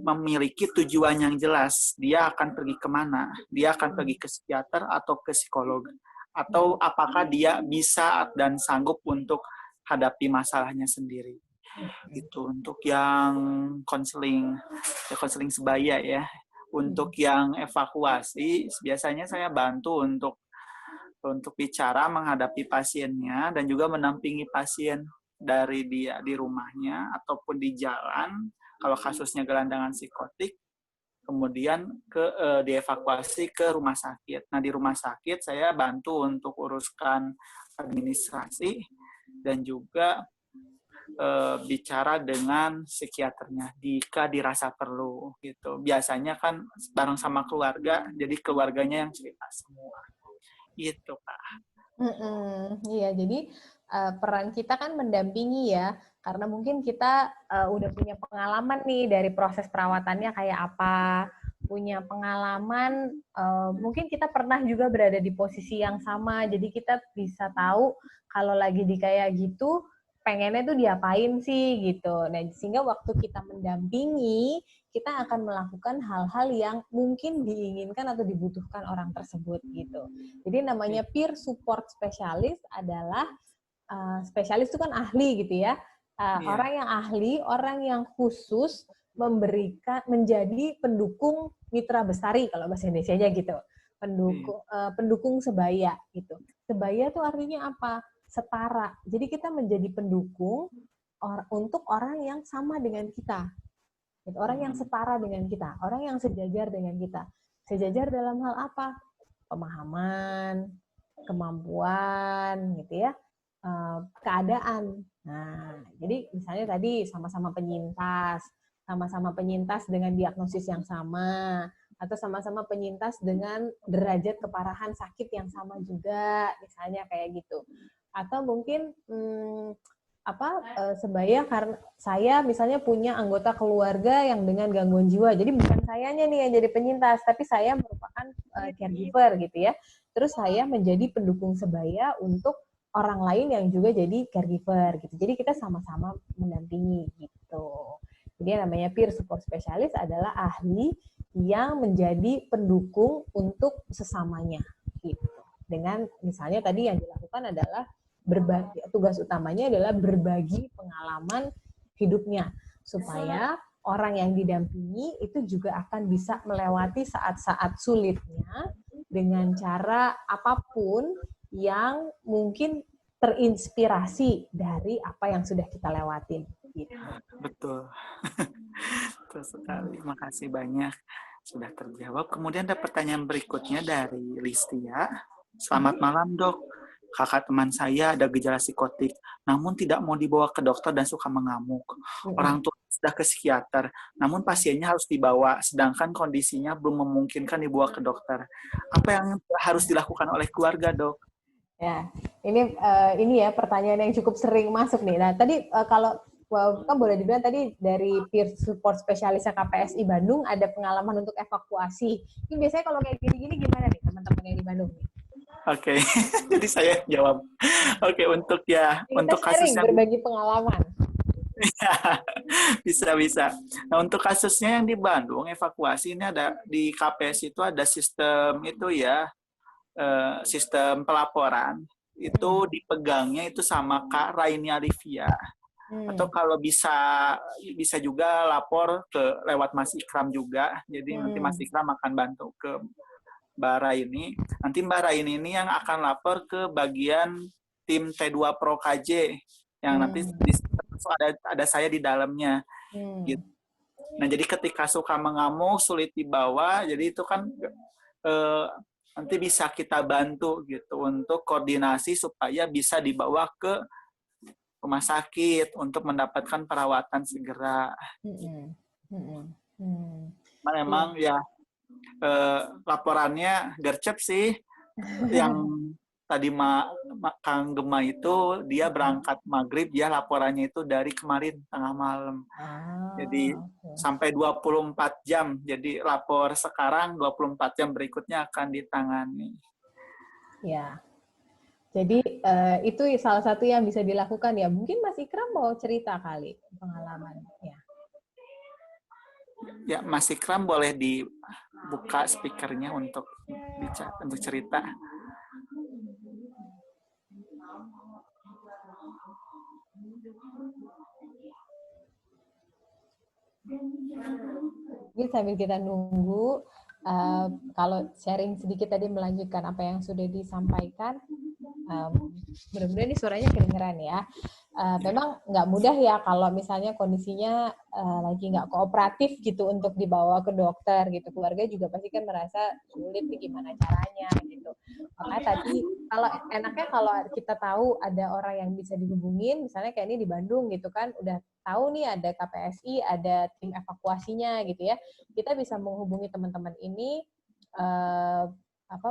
memiliki tujuan yang jelas. Dia akan pergi kemana? Dia akan pergi ke psikiater atau ke psikolog? Atau apakah dia bisa dan sanggup untuk hadapi masalahnya sendiri? Itu untuk yang konseling ya, konseling sebaya ya. Untuk yang evakuasi biasanya saya bantu untuk bicara menghadapi pasiennya dan juga menampingi pasien dari dia di rumahnya ataupun di jalan kalau kasusnya gelandangan psikotik, kemudian dievakuasi ke rumah sakit. Nah, di rumah sakit saya bantu untuk uruskan administrasi dan juga bicara dengan psikiaternya jika dirasa perlu gitu. Biasanya kan bareng sama keluarga, jadi keluarganya yang cerita semua. Gitu, Pak. Iya, jadi peran kita kan mendampingi ya, karena mungkin kita udah punya pengalaman nih dari proses perawatannya kayak apa, punya pengalaman, mungkin kita pernah juga berada di posisi yang sama, jadi kita bisa tahu kalau lagi di kayak gitu, pengennya tuh diapain sih gitu. Nah, sehingga waktu kita mendampingi, kita akan melakukan hal-hal yang mungkin diinginkan atau dibutuhkan orang tersebut gitu. Jadi namanya peer support specialist adalah spesialis itu kan ahli gitu ya. Orang yang ahli, orang yang khusus memberikan menjadi pendukung mitra bestari kalau bahasa Indonesianya gitu. Pendukung sebaya gitu. Sebaya itu artinya apa? Setara. Jadi kita menjadi pendukung untuk orang yang sama dengan kita. Gitu. Orang yang setara dengan kita, orang yang sejajar dengan kita. Sejajar dalam hal apa? Pemahaman, kemampuan, gitu ya, keadaan. Nah, jadi misalnya tadi sama-sama penyintas dengan diagnosis yang sama, atau sama-sama penyintas dengan derajat keparahan sakit yang sama juga, misalnya kayak gitu. Atau mungkin sebaya karena saya misalnya punya anggota keluarga yang dengan gangguan jiwa, jadi bukan sayanya nih yang jadi penyintas, tapi saya merupakan caregiver gitu ya. Terus saya menjadi pendukung sebaya untuk orang lain yang juga jadi caregiver gitu. Jadi kita sama-sama mendampingi gitu. Jadi namanya peer support specialist adalah ahli yang menjadi pendukung untuk sesamanya gitu. Dengan misalnya tadi yang dilakukan adalah tugas utamanya adalah berbagi pengalaman hidupnya supaya orang yang didampingi itu juga akan bisa melewati saat-saat sulitnya dengan cara apapun yang mungkin terinspirasi dari apa yang sudah kita lewatin. Gitu. Betul. Betul sekali. Makasih banyak sudah terjawab. Kemudian ada pertanyaan berikutnya dari Listia. Selamat malam, Dok. Kakak teman saya ada gejala psikotik, namun tidak mau dibawa ke dokter dan suka mengamuk. Orang tua sudah ke psikiater, namun pasiennya harus dibawa, sedangkan kondisinya belum memungkinkan dibawa ke dokter. Apa yang harus dilakukan oleh keluarga, Dok? Ya, ini ya pertanyaan yang cukup sering masuk nih. Nah, tadi kalau kan boleh dibilang tadi dari peer support spesialisnya KPSI Bandung ada pengalaman untuk evakuasi. Ini biasanya kalau kayak gini-gini gimana nih teman-teman yang di Bandung? Oke, jadi saya jawab. Oke, untuk Kita kasus sharing, yang berbagi pengalaman. bisa. Nah, untuk kasusnya yang di Bandung, evakuasi ini ada di KPS itu ada sistem itu ya, sistem pelaporan. Itu dipegangnya itu sama Kak Raini Alivia. Atau kalau bisa juga lapor lewat Mas Ikram juga. Jadi nanti Mas Ikram akan bantu ke Mbak Raini. Nanti Mbak Raini ini yang akan lapor ke bagian tim T2 Pro KJ yang nanti ada saya di dalamnya. Gitu. Nah, jadi ketika suka mengamuk, sulit dibawa, jadi itu kan nanti bisa kita bantu gitu untuk koordinasi supaya bisa dibawa ke rumah sakit untuk mendapatkan perawatan segera. Memang ya laporannya gercep sih yang tadi Kang Gema itu dia berangkat maghrib, dia laporannya itu dari kemarin tengah malam. Jadi sampai 24 jam. Jadi lapor sekarang 24 jam berikutnya akan ditangani. Ya. Jadi itu salah satu yang bisa dilakukan ya. Mungkin Mas Ikram mau cerita kali pengalamannya. Ya, Mas Ikram boleh dibuka speakernya untuk cerita. Mungkin sambil kita nunggu, kalau sharing sedikit tadi melanjutkan apa yang sudah disampaikan, mudah-mudahan ini suaranya kedengeran ya. Memang nggak mudah ya kalau misalnya kondisinya lagi nggak kooperatif gitu untuk dibawa ke dokter gitu. Keluarga juga pasti kan merasa sulit nih gimana caranya gitu. Makanya tadi enaknya kalau kita tahu ada orang yang bisa dihubungin, misalnya kayak ini di Bandung gitu kan, udah tahu nih ada KPSI, ada tim evakuasinya gitu ya. Kita bisa menghubungi teman-teman ini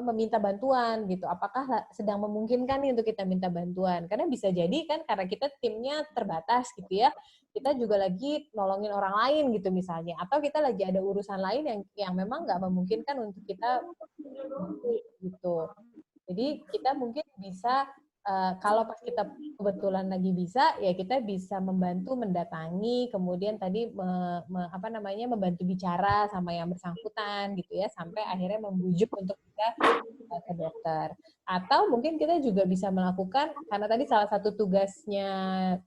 meminta bantuan gitu. Apakah sedang memungkinkan nih untuk kita minta bantuan? Karena bisa jadi kan karena kita timnya terbatas gitu ya. Kita juga lagi nolongin orang lain gitu misalnya, atau kita lagi ada urusan lain yang memang nggak memungkinkan untuk kita bantu gitu. Jadi kita mungkin bisa kalau pas kita kebetulan lagi bisa, ya kita bisa membantu mendatangi, kemudian tadi membantu bicara sama yang bersangkutan gitu ya, sampai akhirnya membujuk untuk kita ke dokter. Atau mungkin kita juga bisa melakukan, karena tadi salah satu tugasnya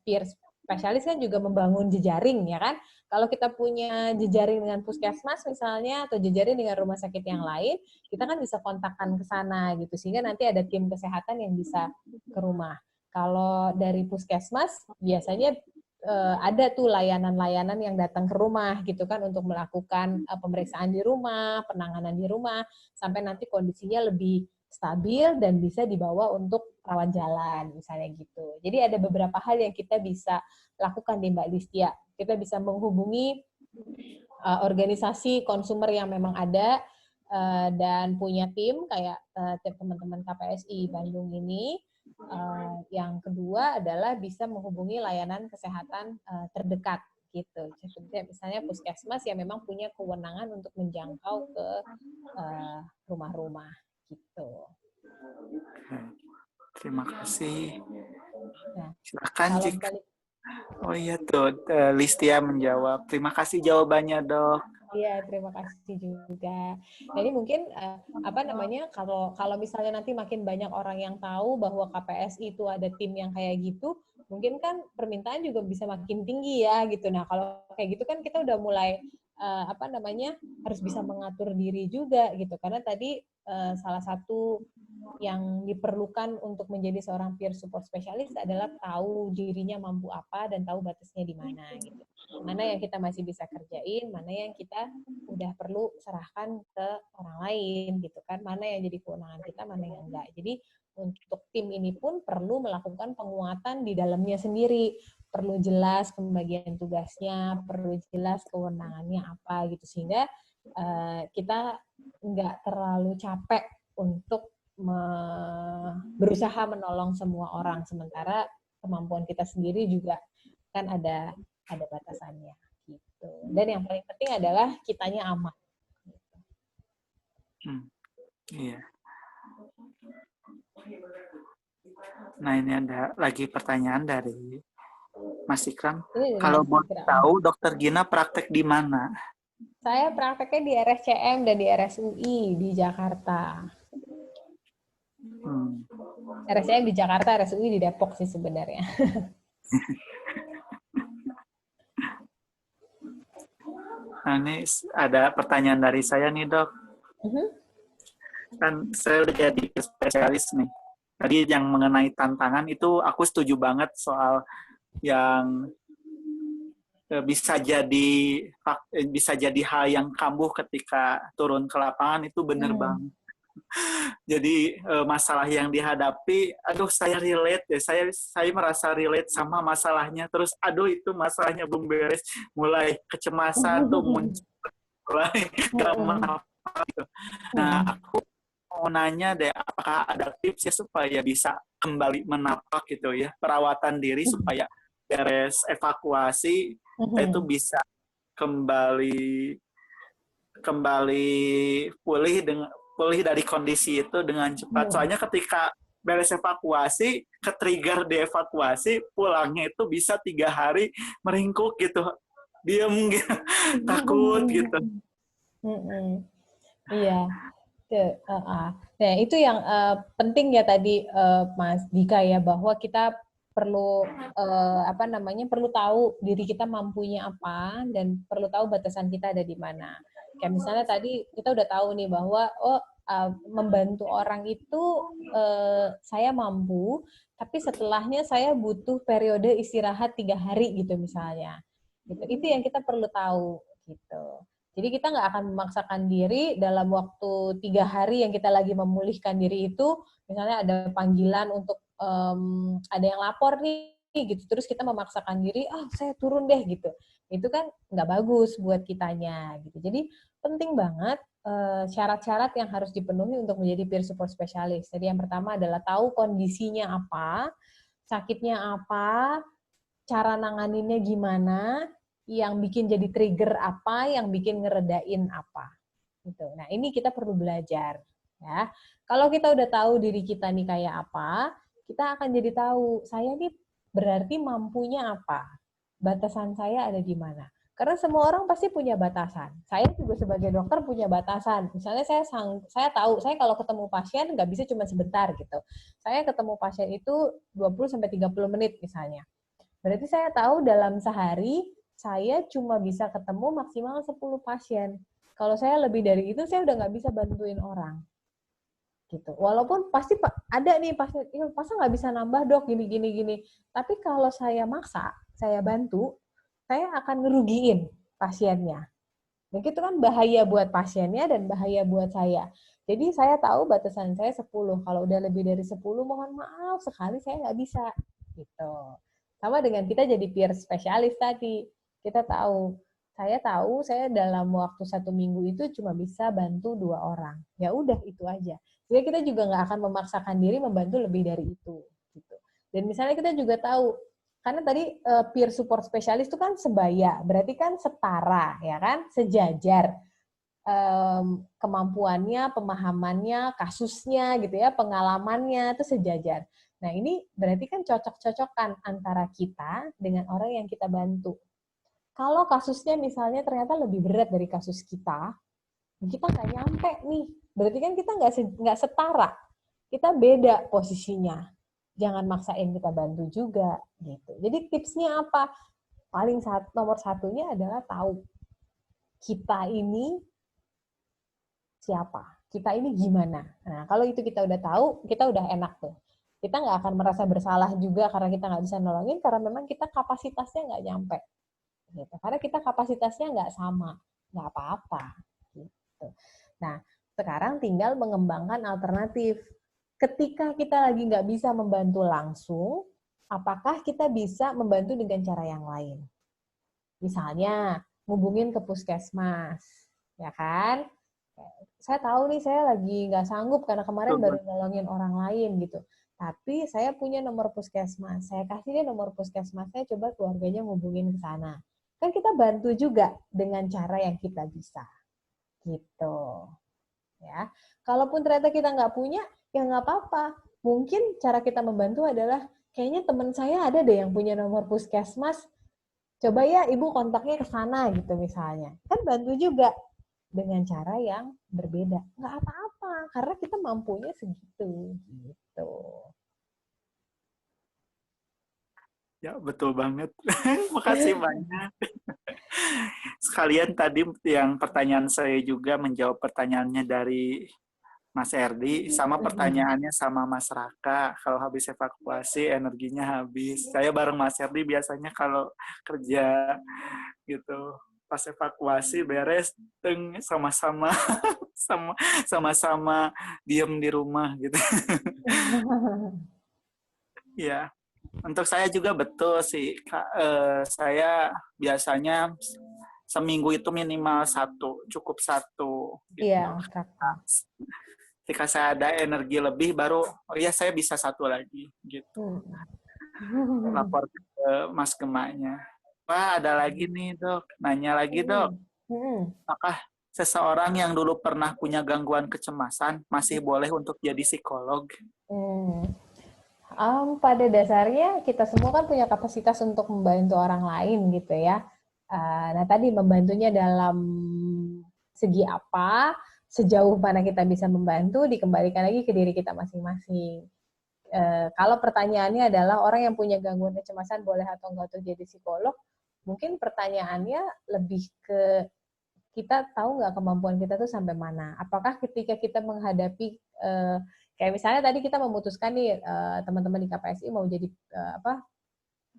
peer spesialis kan juga membangun jejaring ya kan. Kalau kita punya jejaring dengan puskesmas misalnya, atau jejaring dengan rumah sakit yang lain, kita kan bisa kontakkan ke sana gitu, sehingga nanti ada tim kesehatan yang bisa ke rumah. Kalau dari puskesmas biasanya ada tuh layanan-layanan yang datang ke rumah gitu kan untuk melakukan pemeriksaan di rumah, penanganan di rumah, sampai nanti kondisinya lebih stabil dan bisa dibawa untuk rawat jalan misalnya gitu. Jadi ada beberapa hal yang kita bisa lakukan di Mbak Listia. Kita bisa menghubungi organisasi konsumer yang memang ada dan punya tim kayak teman-teman KPSI Bandung ini. Yang kedua adalah bisa menghubungi layanan kesehatan terdekat gitu. Seperti misalnya puskesmas yang memang punya kewenangan untuk menjangkau ke rumah-rumah gitu. Terima kasih. Nah, silakan jika. Oh iya tuh, Listia menjawab. Terima kasih jawabannya, Dok. Iya, terima kasih juga. Jadi mungkin kalau misalnya nanti makin banyak orang yang tahu bahwa KPSI itu ada tim yang kayak gitu, mungkin kan permintaan juga bisa makin tinggi ya gitu. Nah, kalau kayak gitu kan kita udah mulai harus bisa mengatur diri juga gitu. Karena tadi salah satu yang diperlukan untuk menjadi seorang peer support specialist adalah tahu dirinya mampu apa dan tahu batasnya di mana gitu. Mana yang kita masih bisa kerjain, mana yang kita udah perlu serahkan ke orang lain gitu kan. Mana yang jadi kewenangan kita, mana yang enggak. Jadi untuk tim ini pun perlu melakukan penguatan di dalamnya sendiri. Perlu jelas pembagian tugasnya, perlu jelas kewenangannya apa gitu, sehingga kita nggak terlalu capek untuk berusaha menolong semua orang, sementara kemampuan kita sendiri juga kan ada batasannya gitu. Dan yang paling penting adalah kitanya aman. Iya. Nah, ini ada lagi pertanyaan dari Mas Ikram. Kalau mau tahu, Dokter Gina praktek di mana? Saya prakteknya di RSCM dan di RSUI di Jakarta. RSCM di Jakarta, RSUI di Depok sih sebenarnya. Nah, ini ada pertanyaan dari saya nih, Dok. Kan saya udah jadi spesialis nih. Tadi yang mengenai tantangan itu aku setuju banget soal yang bisa jadi hal yang kambuh ketika turun ke lapangan, itu benar banget. Jadi masalah yang dihadapi, aduh saya relate ya, saya merasa relate sama masalahnya, terus aduh itu masalahnya belum beres, mulai kecemasan tuh muncul, mulai gak menghafal gitu. Nah, aku mau nanya deh, apakah ada tips ya supaya bisa kembali menapak gitu ya, perawatan diri supaya beres evakuasi, saya itu bisa kembali pulih dari kondisi itu dengan cepat. Soalnya ketika beres evakuasi, ke-trigger di evakuasi, pulangnya itu bisa 3 hari meringkuk gitu, diem gitu, takut gitu. Iya. Nah, itu yang penting ya tadi Mas Dika ya, bahwa kita perlu perlu tahu diri kita mampunya apa dan perlu tahu batasan kita ada di mana. Kayak misalnya tadi kita udah tahu nih bahwa membantu orang itu saya mampu, tapi setelahnya saya butuh periode istirahat 3 hari gitu misalnya. Gitu. Itu yang kita perlu tahu gitu. Jadi kita nggak akan memaksakan diri dalam waktu 3 hari yang kita lagi memulihkan diri itu, misalnya ada panggilan untuk ada yang lapor nih, gitu. Terus kita memaksakan diri, saya turun deh gitu. Itu kan nggak bagus buat kitanya, gitu. Jadi penting banget syarat-syarat yang harus dipenuhi untuk menjadi peer support specialist. Jadi yang pertama adalah tahu kondisinya apa, sakitnya apa, cara nanganinnya gimana, yang bikin jadi trigger apa, yang bikin ngeredain apa. Gitu. Nah, ini kita perlu belajar. Ya. Kalau kita udah tahu diri kita nih kayak apa, kita akan jadi tahu, saya nih berarti mampunya apa. Batasan saya ada di mana. Karena semua orang pasti punya batasan. Saya juga sebagai dokter punya batasan. Misalnya saya tahu, saya kalau ketemu pasien nggak bisa cuma sebentar gitu. Saya ketemu pasien itu 20-30 menit misalnya. Berarti saya tahu dalam sehari saya cuma bisa ketemu maksimal 10 pasien. Kalau saya lebih dari itu, saya udah nggak bisa bantuin orang. Gitu. Walaupun pasti ada nih pasien, masa nggak bisa nambah dok, gini. Tapi kalau saya maksa, saya bantu, saya akan ngerugiin pasiennya. Dan itu kan bahaya buat pasiennya dan bahaya buat saya. Jadi saya tahu batasan saya 10. Kalau udah lebih dari 10, mohon maaf, sekali saya nggak bisa. Gitu. Sama dengan kita jadi peer spesialis tadi. Kita tahu, saya dalam waktu 1 minggu itu cuma bisa bantu 2 orang. Ya udah, itu aja. Jadi kita juga nggak akan memaksakan diri membantu lebih dari itu. Gitu. Dan misalnya kita juga tahu, karena tadi peer support spesialis itu kan sebaya, berarti kan setara, ya kan, sejajar kemampuannya, pemahamannya, kasusnya, gitu ya, pengalamannya itu sejajar. Nah ini berarti kan cocok-cocokan antara kita dengan orang yang kita bantu. Kalau kasusnya misalnya ternyata lebih berat dari kasus kita nggak nyampe nih, berarti kan kita nggak setara, kita beda posisinya. Jangan maksain kita bantu juga gitu. Jadi tipsnya apa? Paling nomor satunya adalah tahu kita ini siapa, kita ini gimana. Nah kalau itu kita udah tahu, kita udah enak tuh. Kita nggak akan merasa bersalah juga karena kita nggak bisa nolongin, karena memang kita kapasitasnya nggak nyampe. Gitu. Karena kita kapasitasnya nggak sama, nggak apa-apa. Gitu. Nah sekarang tinggal mengembangkan alternatif. Ketika kita lagi nggak bisa membantu langsung, apakah kita bisa membantu dengan cara yang lain? Misalnya, ngubungin ke puskesmas, ya kan? Saya tahu nih, saya lagi nggak sanggup karena kemarin baru nolongin orang lain gitu. Tapi saya punya nomor puskesmas, saya kasih dia nomor puskesmasnya, coba keluarganya ngubungin ke sana. Kan kita bantu juga dengan cara yang kita bisa, gitu. Ya, kalaupun ternyata kita nggak punya, ya nggak apa-apa. Mungkin cara kita membantu adalah, kayaknya teman saya ada deh yang punya nomor puskesmas, coba ya ibu kontaknya ke sana gitu misalnya. Kan bantu juga dengan cara yang berbeda. Nggak apa-apa, karena kita mampunya segitu. Gitu. Ya, betul banget. Makasih banyak. Sekalian tadi yang pertanyaan saya juga menjawab pertanyaannya dari Mas Erdi, sama pertanyaannya sama Mas Raka. Kalau habis evakuasi, energinya habis. Saya bareng Mas Erdi biasanya kalau kerja gitu. Pas evakuasi beres, sama-sama sama-sama diem di rumah gitu. Ya, untuk saya juga betul sih. Saya biasanya seminggu itu minimal 1, cukup 1. Gitu. Iya, Kak. ketika saya ada energi lebih baru oh iya saya bisa satu lagi gitu. Lapor ke Mas Gemanya. Wah, ada lagi nih, Dok. Nanya lagi, Dok. Apakah seseorang yang dulu pernah punya gangguan kecemasan masih boleh untuk jadi psikolog? Pada dasarnya kita semua kan punya kapasitas untuk membantu orang lain gitu ya. Nah tadi membantunya dalam segi apa, sejauh mana kita bisa membantu, dikembalikan lagi ke diri kita masing-masing. Kalau pertanyaannya adalah orang yang punya gangguan kecemasan boleh atau enggak untuk jadi psikolog, mungkin pertanyaannya lebih ke kita tahu nggak kemampuan kita tuh sampai mana. Apakah ketika kita menghadapi kayak misalnya tadi kita memutuskan nih teman-teman di KPSI mau jadi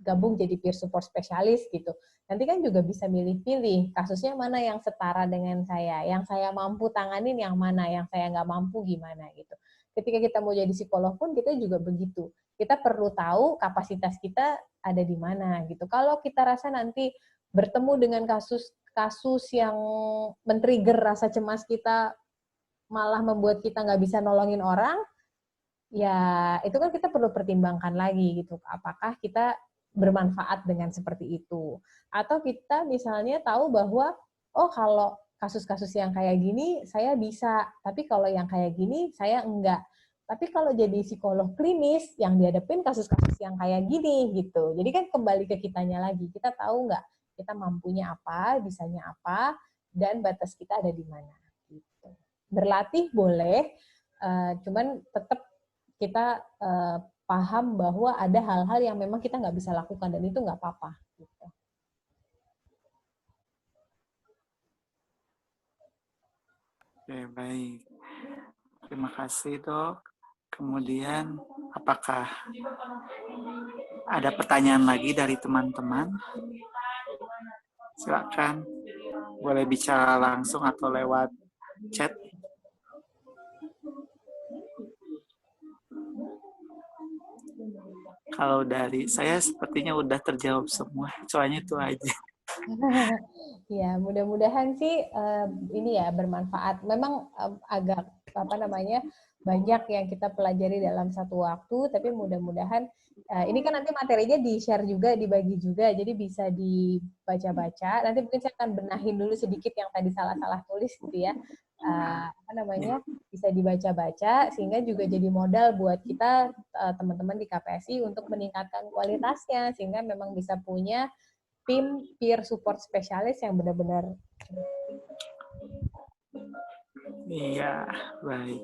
gabung jadi peer support specialist gitu. Nanti kan juga bisa milih-pilih kasusnya mana yang setara dengan saya, yang saya mampu tanganin yang mana, yang saya nggak mampu gimana gitu. Ketika kita mau jadi psikolog pun kita juga begitu. Kita perlu tahu kapasitas kita ada di mana gitu. Kalau kita rasa nanti bertemu dengan kasus yang men-trigger rasa cemas kita, malah membuat kita nggak bisa nolongin orang, ya itu kan kita perlu pertimbangkan lagi gitu. Apakah kita bermanfaat dengan seperti itu? Atau kita misalnya tahu bahwa, oh kalau kasus-kasus yang kayak gini saya bisa, tapi kalau yang kayak gini saya enggak. Tapi kalau jadi psikolog klinis, yang dihadapin kasus-kasus yang kayak gini gitu. Jadi kan kembali ke kitanya lagi, kita tahu nggak kita mampunya apa, bisanya apa, dan batas kita ada di mana. Gitu. Berlatih boleh, cuman tetap kita paham bahwa ada hal-hal yang memang kita nggak bisa lakukan, dan itu nggak apa-apa. Gitu. Oke, baik. Terima kasih, Dok. Kemudian, apakah ada pertanyaan lagi dari teman-teman? Silakan. Boleh bicara langsung atau lewat chat. Kalau dari saya sepertinya udah terjawab semua. Soalnya itu aja. Ya, mudah-mudahan sih ini ya bermanfaat. Memang agak banyak yang kita pelajari dalam satu waktu, tapi mudah-mudahan ini kan nanti materinya di-share juga, dibagi juga, jadi bisa dibaca-baca. Nanti mungkin saya akan benahin dulu sedikit yang tadi salah-salah tulis gitu ya. Bisa dibaca-baca sehingga juga jadi modal buat kita teman-teman di KPSI untuk meningkatkan kualitasnya, sehingga memang bisa punya tim peer support spesialis yang benar-benar. Iya, baik.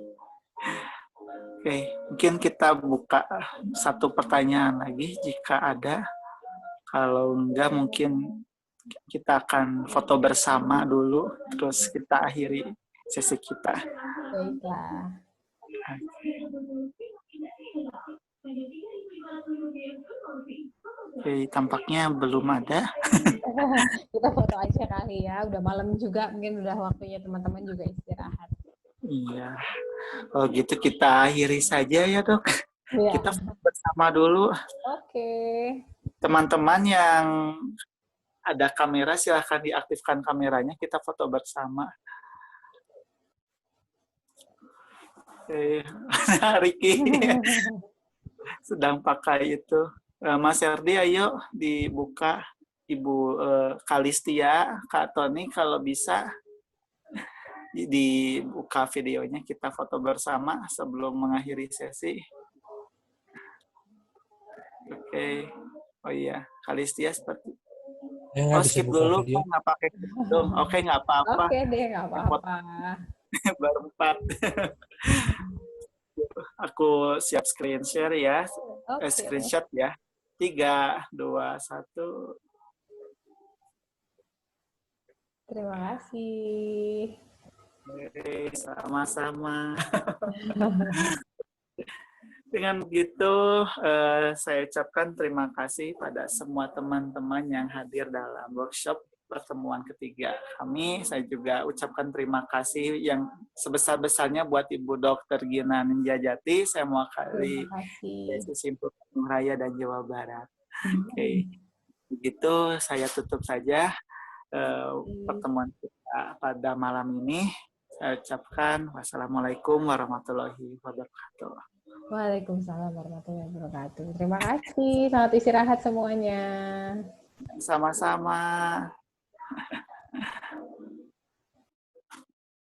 Oke, mungkin kita buka satu pertanyaan lagi jika ada. Kalau enggak mungkin kita akan foto bersama dulu, terus kita akhiri sesi kita. Baiklah. Oke, tampaknya belum ada. Kita foto aja kali ya, udah malam juga, mungkin udah waktunya teman-teman juga istirahat. Iya, kalau gitu kita akhiri saja ya, Dok. Ya. Kita foto bersama dulu. Oke. Teman-teman yang ada kamera, silahkan diaktifkan kameranya, kita foto bersama. Oke, Riki sedang pakai itu. Mas Erdi, ayo dibuka. Ibu Kalistia, Kak Tony, kalau bisa dibuka videonya, kita foto bersama sebelum mengakhiri sesi. Oke. Oh iya, Kalistia seperti. Oh, skip dulu, kan nggak pakai kerudung. Oke, nggak apa-apa. Oke deh, nggak apa-apa. Baru 4. Aku siap screen share ya. Okay. Screenshot ya. 3, 2, 1. Terima kasih. Oke, sama-sama. Dengan begitu, saya ucapkan terima kasih pada semua teman-teman yang hadir dalam workshop pertemuan ketiga kami. Saya juga ucapkan terima kasih yang sebesar-besarnya buat Ibu Dr. Gina Ninjajati. Saya mewakili sesi Bandung Raya dan Jawa Barat. Oke, begitu saya tutup saja pertemuan kita pada malam ini. Saya ucapkan wassalamualaikum warahmatullahi wabarakatuh. Waalaikumsalam warahmatullahi wabarakatuh. Terima kasih. Selamat istirahat semuanya. Sama-sama.